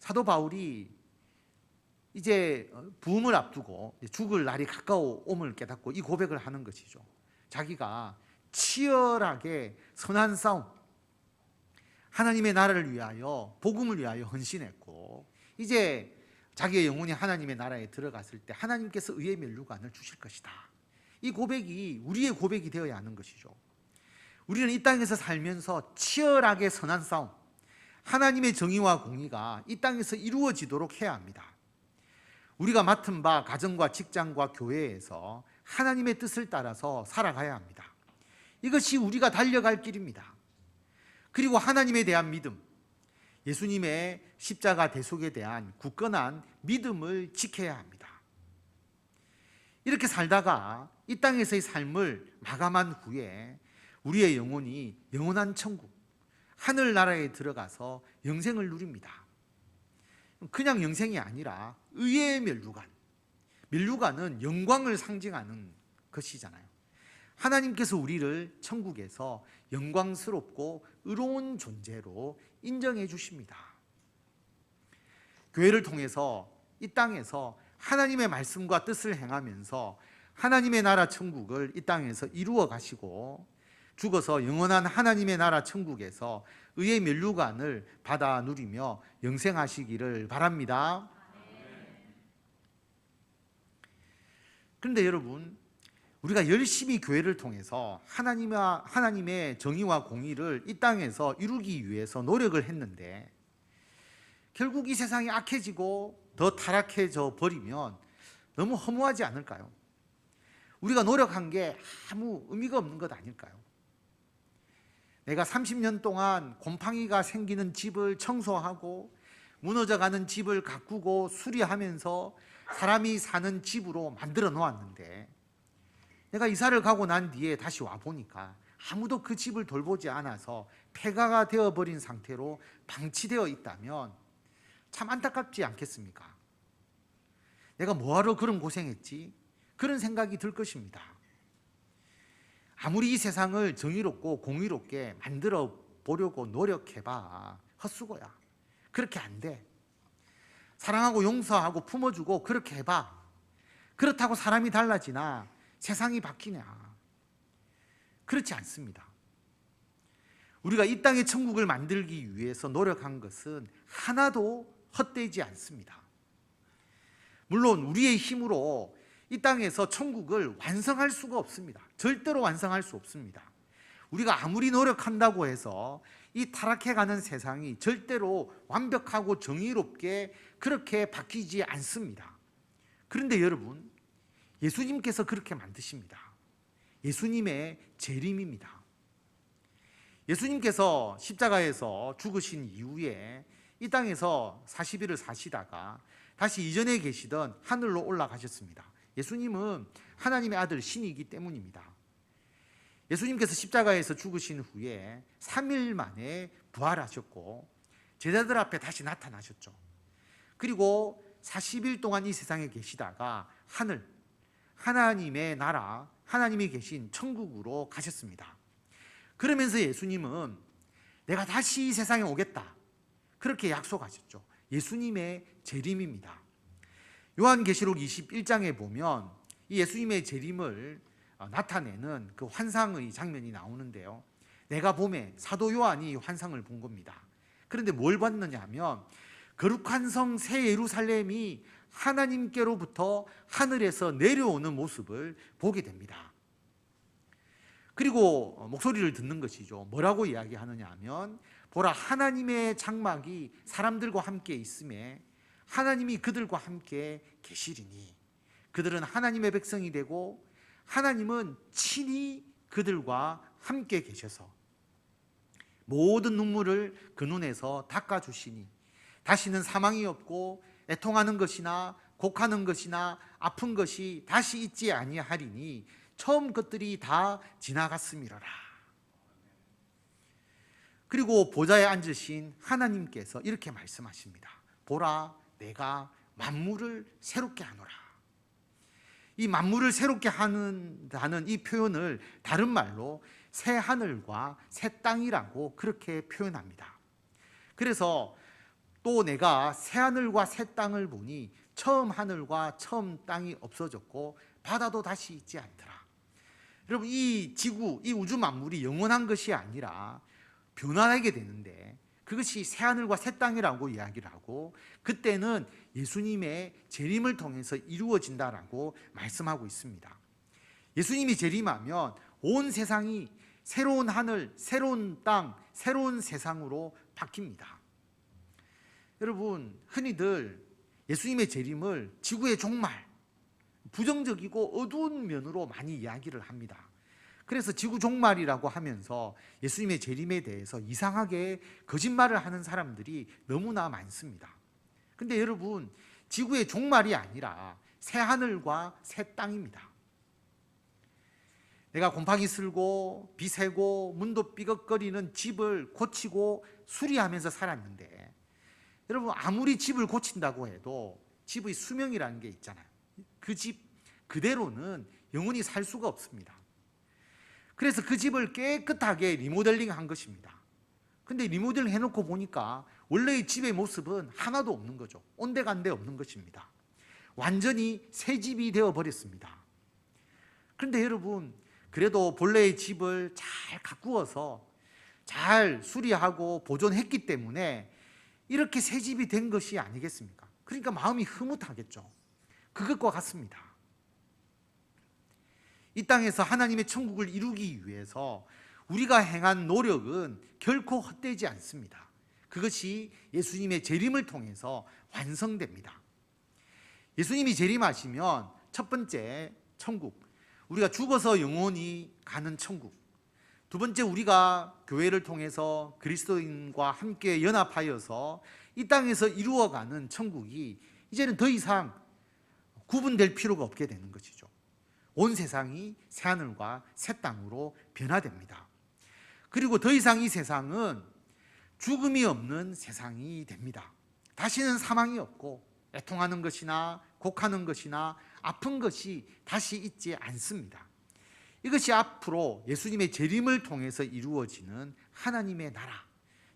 사도 바울이 이제 부흥을 앞두고 죽을 날이 가까워 옴을 깨닫고 이 고백을 하는 것이죠. 자기가 치열하게 선한 싸움, 하나님의 나라를 위하여, 복음을 위하여 헌신했고, 이제 자기의 영혼이 하나님의 나라에 들어갔을 때 하나님께서 의의 면류관을 주실 것이다. 이 고백이 우리의 고백이 되어야 하는 것이죠. 우리는 이 땅에서 살면서 치열하게 선한 싸움, 하나님의 정의와 공의가 이 땅에서 이루어지도록 해야 합니다. 우리가 맡은 바 가정과 직장과 교회에서 하나님의 뜻을 따라서 살아가야 합니다. 이것이 우리가 달려갈 길입니다. 그리고 하나님에 대한 믿음, 예수님의 십자가 대속에 대한 굳건한 믿음을 지켜야 합니다. 이렇게 살다가 이 땅에서의 삶을 마감한 후에 우리의 영혼이 영원한 천국, 하늘나라에 들어가서 영생을 누립니다. 그냥 영생이 아니라 의의 면류관, 면류관은 영광을 상징하는 것이잖아요. 하나님께서 우리를 천국에서 영광스럽고 의로운 존재로 인정해 주십니다. 교회를 통해서 이 땅에서 하나님의 말씀과 뜻을 행하면서 하나님의 나라 천국을 이 땅에서 이루어 가시고 죽어서 영원한 하나님의 나라 천국에서 의의 면류관을 받아 누리며 영생하시기를 바랍니다. 그런데 여러분, 우리가 열심히 교회를 통해서 하나님의 정의와 공의를 이 땅에서 이루기 위해서 노력을 했는데 결국 이 세상이 악해지고 더 타락해져 버리면 너무 허무하지 않을까요? 우리가 노력한 게 아무 의미가 없는 것 아닐까요? 내가 30년 동안 곰팡이가 생기는 집을 청소하고 무너져가는 집을 가꾸고 수리하면서 사람이 사는 집으로 만들어 놓았는데 내가 이사를 가고 난 뒤에 다시 와보니까 아무도 그 집을 돌보지 않아서 폐가가 되어버린 상태로 방치되어 있다면 참 안타깝지 않겠습니까? 내가 뭐하러 그런 고생했지? 그런 생각이 들 것입니다. 아무리 이 세상을 정의롭고 공의롭게 만들어 보려고 노력해봐 헛수고야. 그렇게 안 돼. 사랑하고 용서하고 품어주고 그렇게 해봐. 그렇다고 사람이 달라지나 세상이 바뀌냐? 그렇지 않습니다. 우리가 이 땅의 천국을 만들기 위해서 노력한 것은 하나도 헛되지 않습니다. 물론 우리의 힘으로 이 땅에서 천국을 완성할 수가 없습니다. 절대로 완성할 수 없습니다. 우리가 아무리 노력한다고 해서 이 타락해가는 세상이 절대로 완벽하고 정의롭게 그렇게 바뀌지 않습니다. 그런데 여러분, 예수님께서 그렇게 만드십니다. 예수님의 재림입니다. 예수님께서 십자가에서 죽으신 이후에 이 땅에서 40일을 사시다가 다시 이전에 계시던 하늘로 올라가셨습니다. 예수님은 하나님의 아들 신이기 때문입니다. 예수님께서 십자가에서 죽으신 후에 3일 만에 부활하셨고 제자들 앞에 다시 나타나셨죠. 그리고 40일 동안 이 세상에 계시다가 하늘, 하나님의 나라, 하나님이 계신 천국으로 가셨습니다. 그러면서 예수님은 내가 다시 이 세상에 오겠다, 그렇게 약속하셨죠. 예수님의 재림입니다. 요한계시록 21장에 보면 이 예수님의 재림을 나타내는 그 환상의 장면이 나오는데요. 내가 봄에 사도 요한이 환상을 본 겁니다. 그런데 뭘 봤느냐 하면 거룩한 성 새 예루살렘이 하나님께로부터 하늘에서 내려오는 모습을 보게 됩니다. 그리고 목소리를 듣는 것이죠. 뭐라고 이야기하느냐 하면 보라, 하나님의 장막이 사람들과 함께 있음에 하나님이 그들과 함께 계시리니 그들은 하나님의 백성이 되고 하나님은 친히 그들과 함께 계셔서 모든 눈물을 그 눈에서 닦아주시니 다시는 사망이 없고 애통하는 것이나 곡하는 것이나 아픈 것이 다시 있지 아니하리니 처음 것들이 다 지나갔음이로라. 그리고 보좌에 앉으신 하나님께서 이렇게 말씀하십니다. 보라, 내가 만물을 새롭게 하노라. 이 만물을 새롭게 한다는 이 표현을 다른 말로 새 하늘과 새 땅이라고 그렇게 표현합니다. 그래서 또 내가 새 하늘과 새 땅을 보니 처음 하늘과 처음 땅이 없어졌고 바다도 다시 있지 않더라. 여러분, 이 지구, 이 우주 만물이 영원한 것이 아니라 변화하게 되는데 그것이 새 하늘과 새 땅이라고 이야기를 하고, 그때는 예수님의 재림을 통해서 이루어진다라고 말씀하고 있습니다. 예수님이 재림하면 온 세상이 새로운 하늘, 새로운 땅, 새로운 세상으로 바뀝니다. 여러분, 흔히들 예수님의 재림을 지구의 종말, 부정적이고 어두운 면으로 많이 이야기를 합니다. 그래서 지구 종말이라고 하면서 예수님의 재림에 대해서 이상하게 거짓말을 하는 사람들이 너무나 많습니다. 근데 여러분, 지구의 종말이 아니라 새 하늘과 새 땅입니다. 내가 곰팡이 슬고 비 새고 문도 삐걱거리는 집을 고치고 수리하면서 살았는데, 여러분, 아무리 집을 고친다고 해도 집의 수명이라는 게 있잖아요. 그 집 그대로는 영원히 살 수가 없습니다. 그래서 그 집을 깨끗하게 리모델링 한 것입니다. 근데 리모델링 해놓고 보니까 원래의 집의 모습은 하나도 없는 거죠. 온데간데 없는 것입니다. 완전히 새 집이 되어버렸습니다. 그런데 여러분, 그래도 본래의 집을 잘 가꾸어서 잘 수리하고 보존했기 때문에 이렇게 새 집이 된 것이 아니겠습니까? 그러니까 마음이 흐뭇하겠죠. 그것과 같습니다. 이 땅에서 하나님의 천국을 이루기 위해서 우리가 행한 노력은 결코 헛되지 않습니다. 그것이 예수님의 재림을 통해서 완성됩니다. 예수님이 재림하시면 첫 번째, 천국, 우리가 죽어서 영원히 가는 천국. 두 번째, 우리가 교회를 통해서 그리스도인과 함께 연합하여서 이 땅에서 이루어가는 천국이 이제는 더 이상 구분될 필요가 없게 되는 것이죠. 온 세상이 새 하늘과 새 땅으로 변화됩니다. 그리고 더 이상 이 세상은 죽음이 없는 세상이 됩니다. 다시는 사망이 없고 애통하는 것이나 곡하는 것이나 아픈 것이 다시 있지 않습니다. 이것이 앞으로 예수님의 재림을 통해서 이루어지는 하나님의 나라,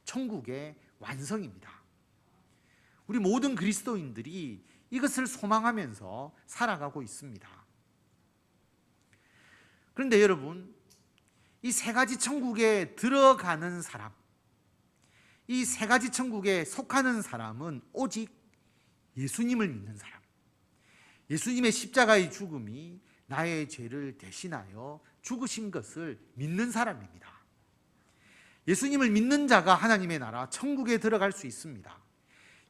천국의 완성입니다. 우리 모든 그리스도인들이 이것을 소망하면서 살아가고 있습니다. 그런데 여러분, 이 세 가지 천국에 들어가는 사람, 이 세 가지 천국에 속하는 사람은 오직 예수님을 믿는 사람, 예수님의 십자가의 죽음이 나의 죄를 대신하여 죽으신 것을 믿는 사람입니다. 예수님을 믿는 자가 하나님의 나라 천국에 들어갈 수 있습니다.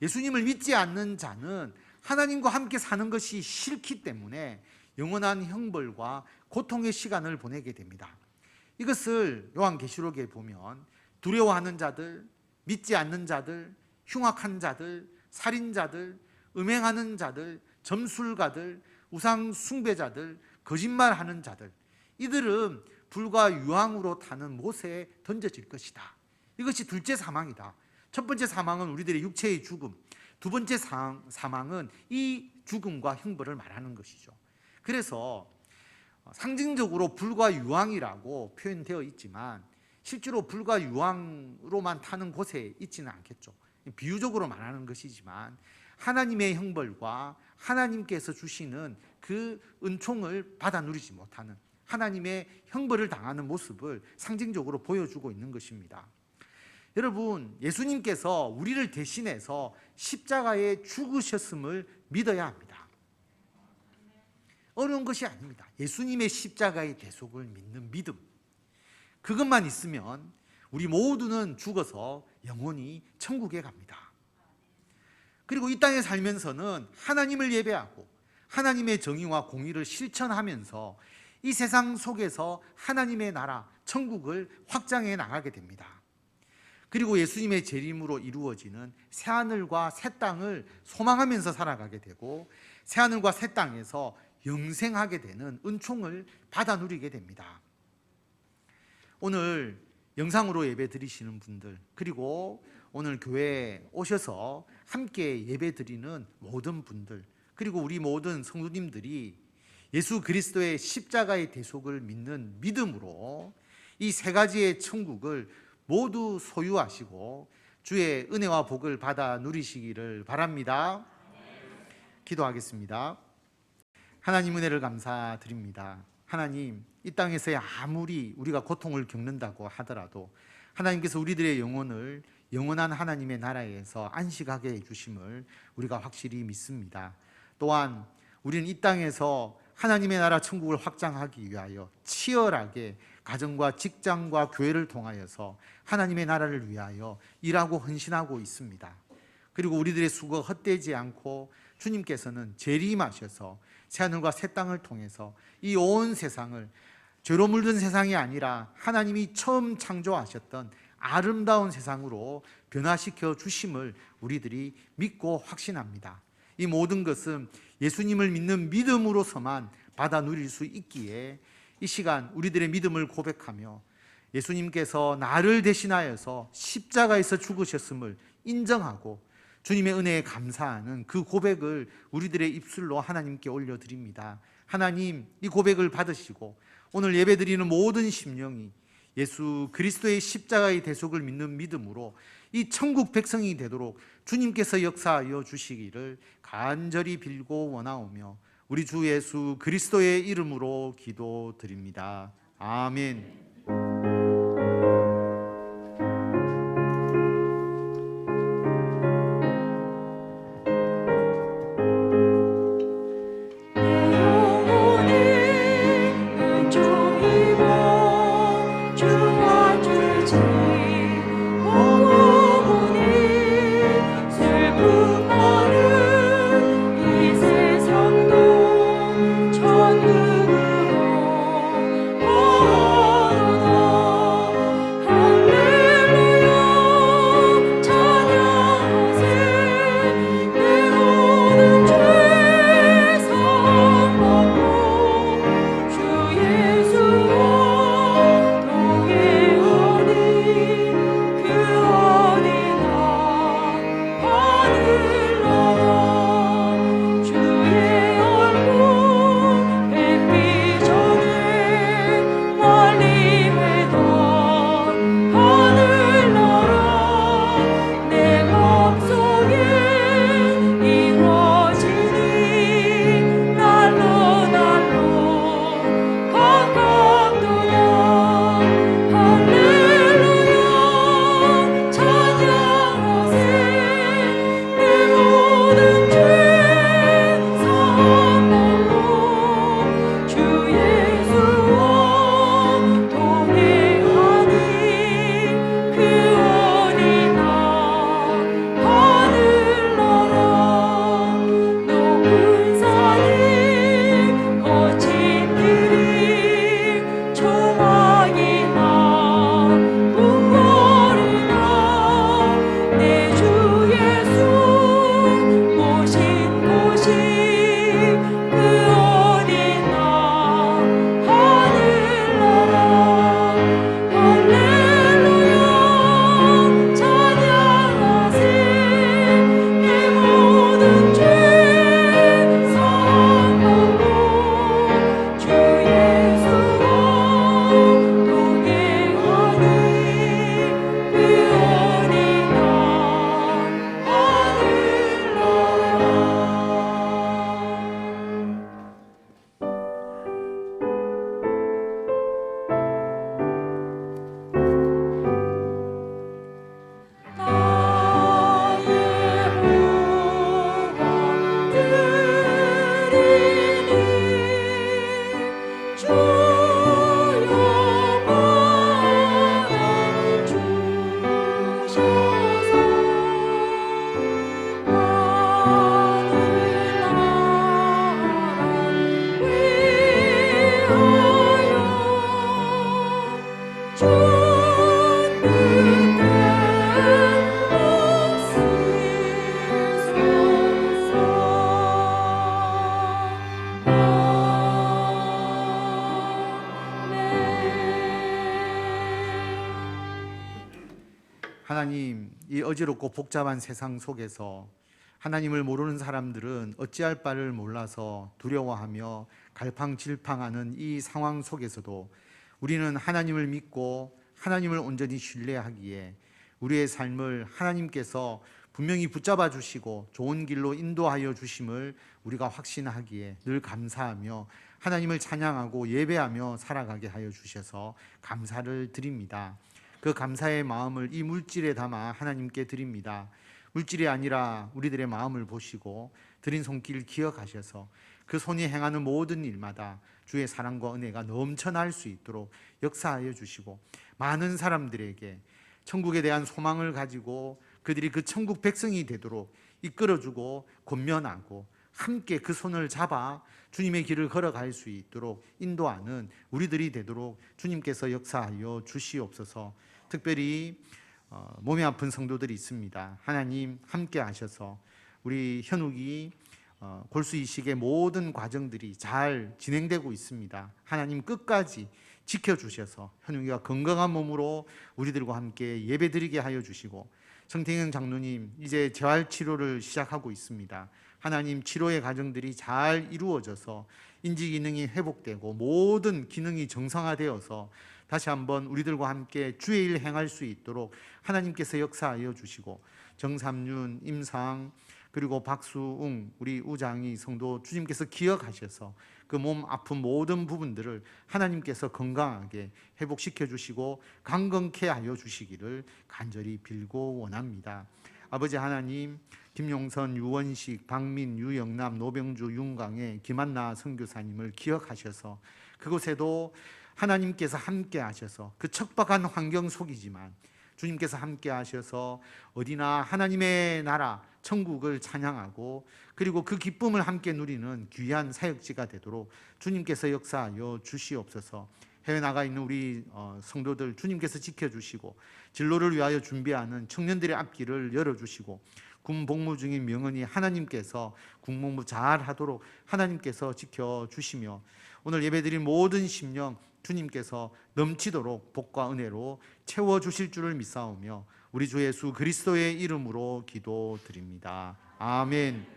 예수님을 믿지 않는 자는 하나님과 함께 사는 것이 싫기 때문에 영원한 형벌과 고통의 시간을 보내게 됩니다. 이것을 요한계시록에 보면 두려워하는 자들, 믿지 않는 자들, 흉악한 자들, 살인자들, 음행하는 자들, 점술가들, 우상 숭배자들, 거짓말하는 자들, 이들은 불과 유황으로 타는 못에 던져질 것이다. 이것이 둘째 사망이다. 첫 번째 사망은 우리들의 육체의 죽음, 두 번째 사망은 이 죽음과 형벌을 말하는 것이죠. 그래서 상징적으로 불과 유황이라고 표현되어 있지만 실제로 불과 유황으로만 타는 곳에 있지는 않겠죠. 비유적으로 말하는 것이지만 하나님의 형벌과 하나님께서 주시는 그 은총을 받아 누리지 못하는 하나님의 형벌을 당하는 모습을 상징적으로 보여주고 있는 것입니다. 여러분, 예수님께서 우리를 대신해서 십자가에 죽으셨음을 믿어야 합니다. 어려운 것이 아닙니다. 예수님의 십자가의 대속을 믿는 믿음, 그것만 있으면 우리 모두는 죽어서 영원히 천국에 갑니다. 그리고 이 땅에 살면서는 하나님을 예배하고 하나님의 정의와 공의를 실천하면서 이 세상 속에서 하나님의 나라, 천국을 확장해 나가게 됩니다. 그리고 예수님의 재림으로 이루어지는 새하늘과 새 땅을 소망하면서 살아가게 되고 새하늘과 새 땅에서 영생하게 되는 은총을 받아 누리게 됩니다. 오늘 영상으로 예배 드리시는 분들, 그리고 오늘 교회에 오셔서 함께 예배 드리는 모든 분들, 그리고 우리 모든 성도님들이 예수 그리스도의 십자가의 대속을 믿는 믿음으로 이 세 가지의 천국을 모두 소유하시고 주의 은혜와 복을 받아 누리시기를 바랍니다. 기도하겠습니다. 하나님 은혜를 감사드립니다. 하나님, 이 땅에서의 아무리 우리가 고통을 겪는다고 하더라도 하나님께서 우리들의 영혼을 영원한 하나님의 나라에서 안식하게 해주심을 우리가 확실히 믿습니다. 또한 우리는 이 땅에서 하나님의 나라 천국을 확장하기 위하여 치열하게 가정과 직장과 교회를 통하여서 하나님의 나라를 위하여 일하고 헌신하고 있습니다. 그리고 우리들의 수고가 헛되지 않고 주님께서는 재림하셔서 새하늘과 새 땅을 통해서 이 온 세상을 죄로 물든 세상이 아니라 하나님이 처음 창조하셨던 아름다운 세상으로 변화시켜 주심을 우리들이 믿고 확신합니다. 이 모든 것은 예수님을 믿는 믿음으로서만 받아 누릴 수 있기에 이 시간 우리들의 믿음을 고백하며 예수님께서 나를 대신하여서 십자가에서 죽으셨음을 인정하고 주님의 은혜에 감사하는 그 고백을 우리들의 입술로 하나님께 올려드립니다. 하나님, 이 고백을 받으시고 오늘 예배드리는 모든 심령이 예수 그리스도의 십자가의 대속을 믿는 믿음으로 이 천국 백성이 되도록 주님께서 역사하여 주시기를 간절히 빌고 원하오며 우리 주 예수 그리스도의 이름으로 기도드립니다. 아멘. 하나님, 이 어지럽고 복잡한 세상 속에서 하나님을 모르는 사람들은 어찌할 바를 몰라서 두려워하며 갈팡질팡하는 이 상황 속에서도 우리는 하나님을 믿고 하나님을 온전히 신뢰하기에 우리의 삶을 하나님께서 분명히 붙잡아 주시고 좋은 길로 인도하여 주심을 우리가 확신하기에 늘 감사하며 하나님을 찬양하고 예배하며 살아가게 하여 주셔서 감사를 드립니다. 그 감사의 마음을 이 물질에 담아 하나님께 드립니다. 물질이 아니라 우리들의 마음을 보시고 드린 손길 기억하셔서 그 손이 행하는 모든 일마다 주의 사랑과 은혜가 넘쳐날 수 있도록 역사하여 주시고 많은 사람들에게 천국에 대한 소망을 가지고 그들이 그 천국 백성이 되도록 이끌어주고 권면하고 함께 그 손을 잡아 주님의 길을 걸어갈 수 있도록 인도하는 우리들이 되도록 주님께서 역사하여 주시옵소서. 특별히 몸이 아픈 성도들이 있습니다. 하나님 함께 하셔서 우리 현욱이 골수 이식의 모든 과정들이 잘 진행되고 있습니다. 하나님 끝까지 지켜주셔서 현욱이가 건강한 몸으로 우리들과 함께 예배드리게 하여 주시고 정태경 장로님 이제 재활치료를 시작하고 있습니다. 하나님 치료의 과정들이 잘 이루어져서 인지기능이 회복되고 모든 기능이 정상화되어서 다시 한번 우리들과 함께 주의 일 행할 수 있도록 하나님께서 역사하여 주시고 정삼윤, 임상 그리고 박수웅 우리 우장이 성도 주님께서 기억하셔서 그 몸 아픈 모든 부분들을 하나님께서 건강하게 회복시켜 주시고 강건케 하여 주시기를 간절히 빌고 원합니다. 아버지 하나님, 김용선, 유원식, 박민, 유영남, 노병주, 윤광의, 김한나 선교사님을 기억하셔서 그곳에도 하나님께서 함께 하셔서 그 척박한 환경 속이지만 주님께서 함께 하셔서 어디나 하나님의 나라 천국을 찬양하고 그리고 그 기쁨을 함께 누리는 귀한 사역지가 되도록 주님께서 역사하여 주시옵소서. 해외 나가 있는 우리 성도들 주님께서 지켜주시고 진로를 위하여 준비하는 청년들의 앞길을 열어주시고 군 복무 중인 명언이 하나님께서 군복무 잘 하도록 하나님께서 지켜주시며 오늘 예배드린 모든 심령 주님께서 넘치도록 복과 은혜로 채워주실 줄을 믿사오며 우리 주 예수 그리스도의 이름으로 기도드립니다. 아멘.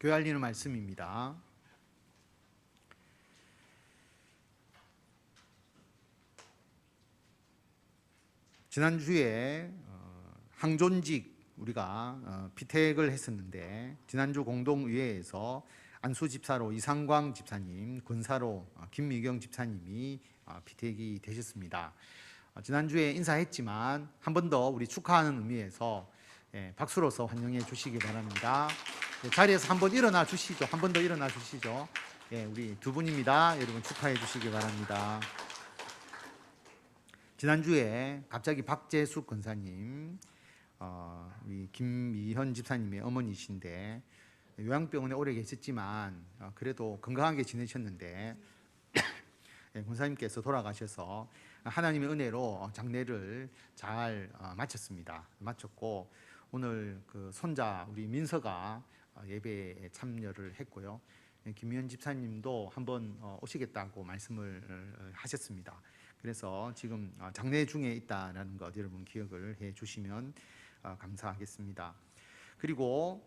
교회 알리는 말씀입니다. 지난주에 항존직 우리가 피택을 했었는데 지난주 공동의회에서 안수 집사로 이상광 집사님, 권사로 김미경 집사님이 피택이 되셨습니다. 지난주에 인사했지만 한 번 더 우리 축하하는 의미에서 박수로서 환영해 주시기 바랍니다. 자리에서 한번 일어나 주시죠. 한 번 더 일어나 주시죠. 우리 두 분입니다. 여러분 축하해 주시기 바랍니다. 지난주에 갑자기 박재숙 권사님, 우리 김미현 집사님의 어머니신데 요양병원에 오래 계셨지만 그래도 건강하게 지내셨는데 권사님께서 돌아가셔서 하나님의 은혜로 장례를 잘 마쳤고 오늘 그 손자 우리 민서가 예배에 참여를 했고요. 김미현 집사님도 한번 오시겠다고 말씀을 하셨습니다. 그래서 지금 장례 중에 있다는 것 여러분 기억을 해 주시면 감사하겠습니다. 그리고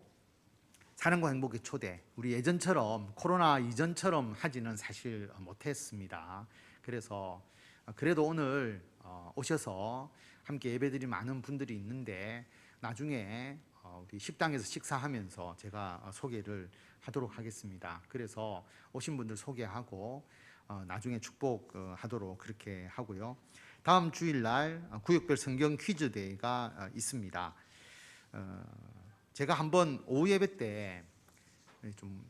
사랑과 행복의 초대, 우리 예전처럼 코로나 이전처럼 하지는 사실 못했습니다. 그래서 그래도 오늘 오셔서 함께 예배드린 많은 분들이 있는데 나중에 우리 식당에서 식사하면서 제가 소개를 하도록 하겠습니다. 그래서 오신 분들 소개하고 나중에 축복하도록 그렇게 하고요. 다음 주일날 구역별 성경 퀴즈 대회가 있습니다. 제가 한번 오후 예배 때 좀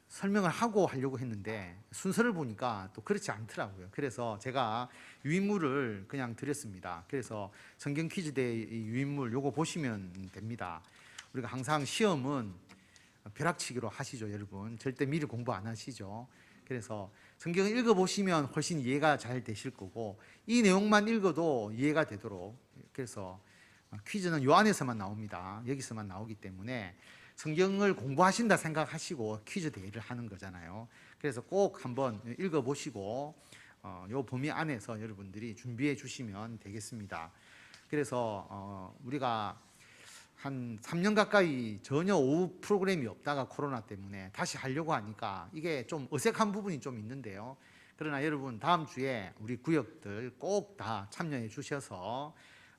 설명을 하고 하려고 했는데 순서를 보니까 또 그렇지 않더라고요. 그래서 제가 유인물을 그냥 드렸습니다. 그래서 성경 퀴즈 대회 유인물 요거 보시면 됩니다. 우리가 항상 시험은 벼락치기로 하시죠, 여러분. 절대 미리 공부 안 하시죠. 그래서 성경을 읽어보시면 훨씬 이해가 잘 되실 거고 이 내용만 읽어도 이해가 되도록 그래서 퀴즈는 요 안에서만 나옵니다. 여기서만 나오기 때문에 성경을 공부하신다 생각하시고 퀴즈 대회를 하는 거잖아요. 그래서 꼭 한번 읽어보시고 요 범위 안에서 여러분들이 준비해 주시면 되겠습니다. 그래서 우리가 한 3년 가까이 전혀 오후 프로그램이 없다가 코로나 때문에 다시 하려고 하니까 이게 좀 어색한 부분이 좀 있는데요. 그러나 여러분 다음 주에 우리 구역들 꼭 다 참여해 주셔서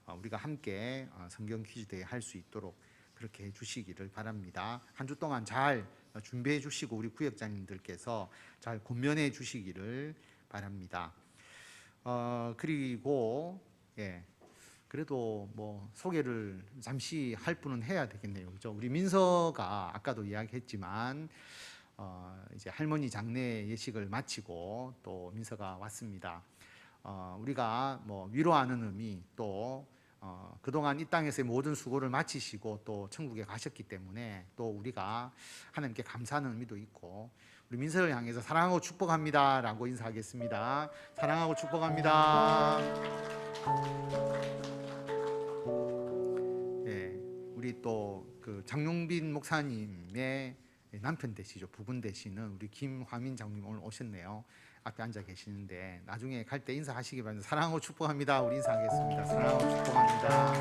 우리가 함께 성경 퀴즈 대회 할 수 있도록 그렇게 해 주시기를 바랍니다. 한 주 동안 잘 준비해 주시고 우리 구역장님들께서 잘 권면해 주시기를 바랍니다. 그리고 그래도 뭐 소개를 잠시 할 분은 해야 되겠네요. 그죠? 우리 민서가 아까도 이야기했지만 이제 할머니 장례 예식을 마치고 또 민서가 왔습니다. 우리가 뭐 위로하는 의미 또 그동안 이 땅에서의 모든 수고를 마치시고 또 천국에 가셨기 때문에 또 우리가 하나님께 감사하는 의미도 있고 우리 민서를 향해서 사랑하고 축복합니다 라고 인사하겠습니다. 사랑하고 축복합니다. 우리 또 그 장용빈 목사님의 남편 되시죠. 부군 되시는 우리 김화민 장로님 오늘 오셨네요. 앞에 앉아 계시는데 나중에 갈 때 인사하시기 바랍니다. 사랑하고 축복합니다. 우리 인사하겠습니다. 사랑하고 축복합니다.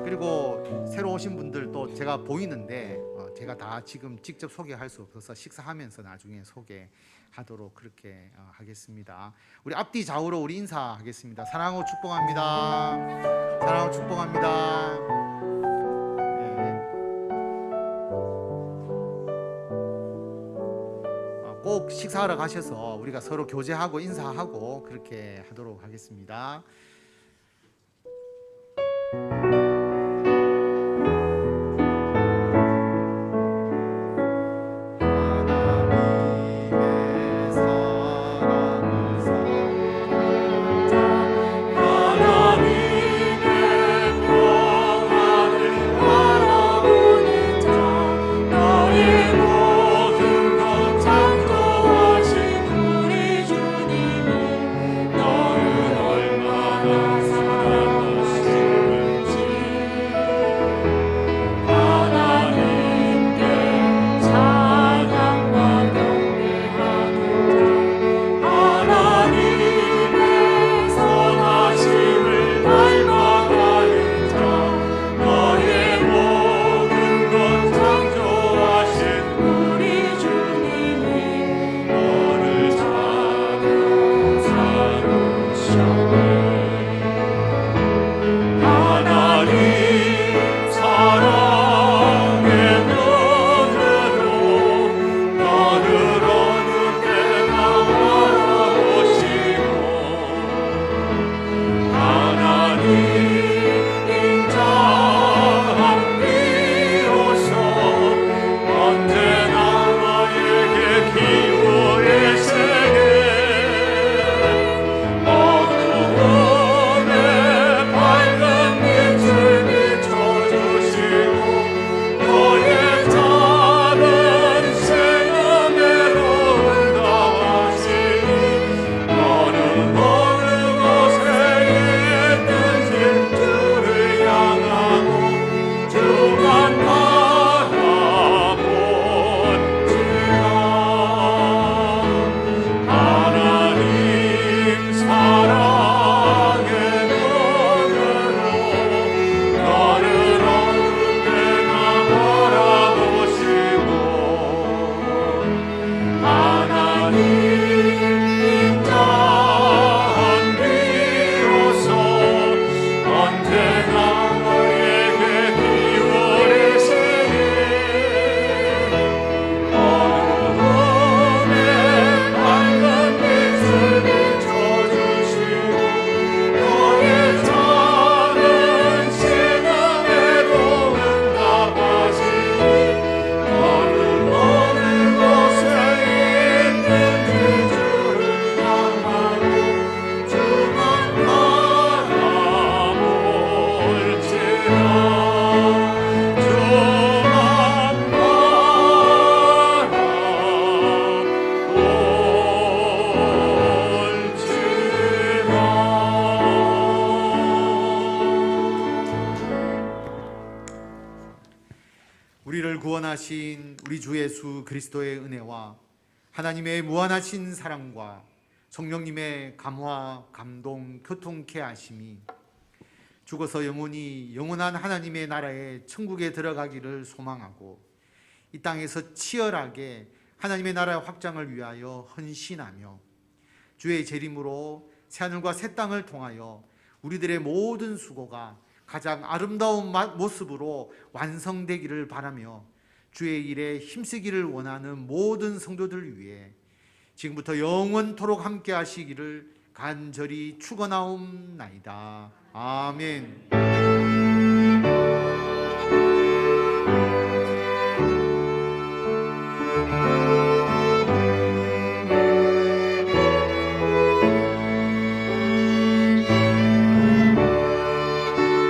그리고 새로 오신 분들도 제가 보이는데 제가 다 지금 직접 소개할 수 없어서 식사하면서 나중에 소개하도록 그렇게 하겠습니다. 우리 앞뒤 좌우로 우리 인사하겠습니다. 사랑하고 축복합니다. 사랑하고 축복합니다. 꼭 식사하러 가셔서 우리가 서로 교제하고 인사하고 그렇게 하도록 하겠습니다. 우리를 구원하신 우리 주 예수 그리스도의 은혜와 하나님의 무한하신 사랑과 성령님의 감화, 감동, 교통케 하심이 죽어서 영원히 영원한 하나님의 나라에 천국에 들어가기를 소망하고 이 땅에서 치열하게 하나님의 나라의 확장을 위하여 헌신하며 주의 재림으로 새하늘과 새 땅을 통하여 우리들의 모든 수고가 가장 아름다운 모습으로 완성되기를 바라며 주의 일에 힘쓰기를 원하는 모든 성도들 위해 지금부터 영원토록 함께 하시기를 간절히 축원하옵나이다. 아멘.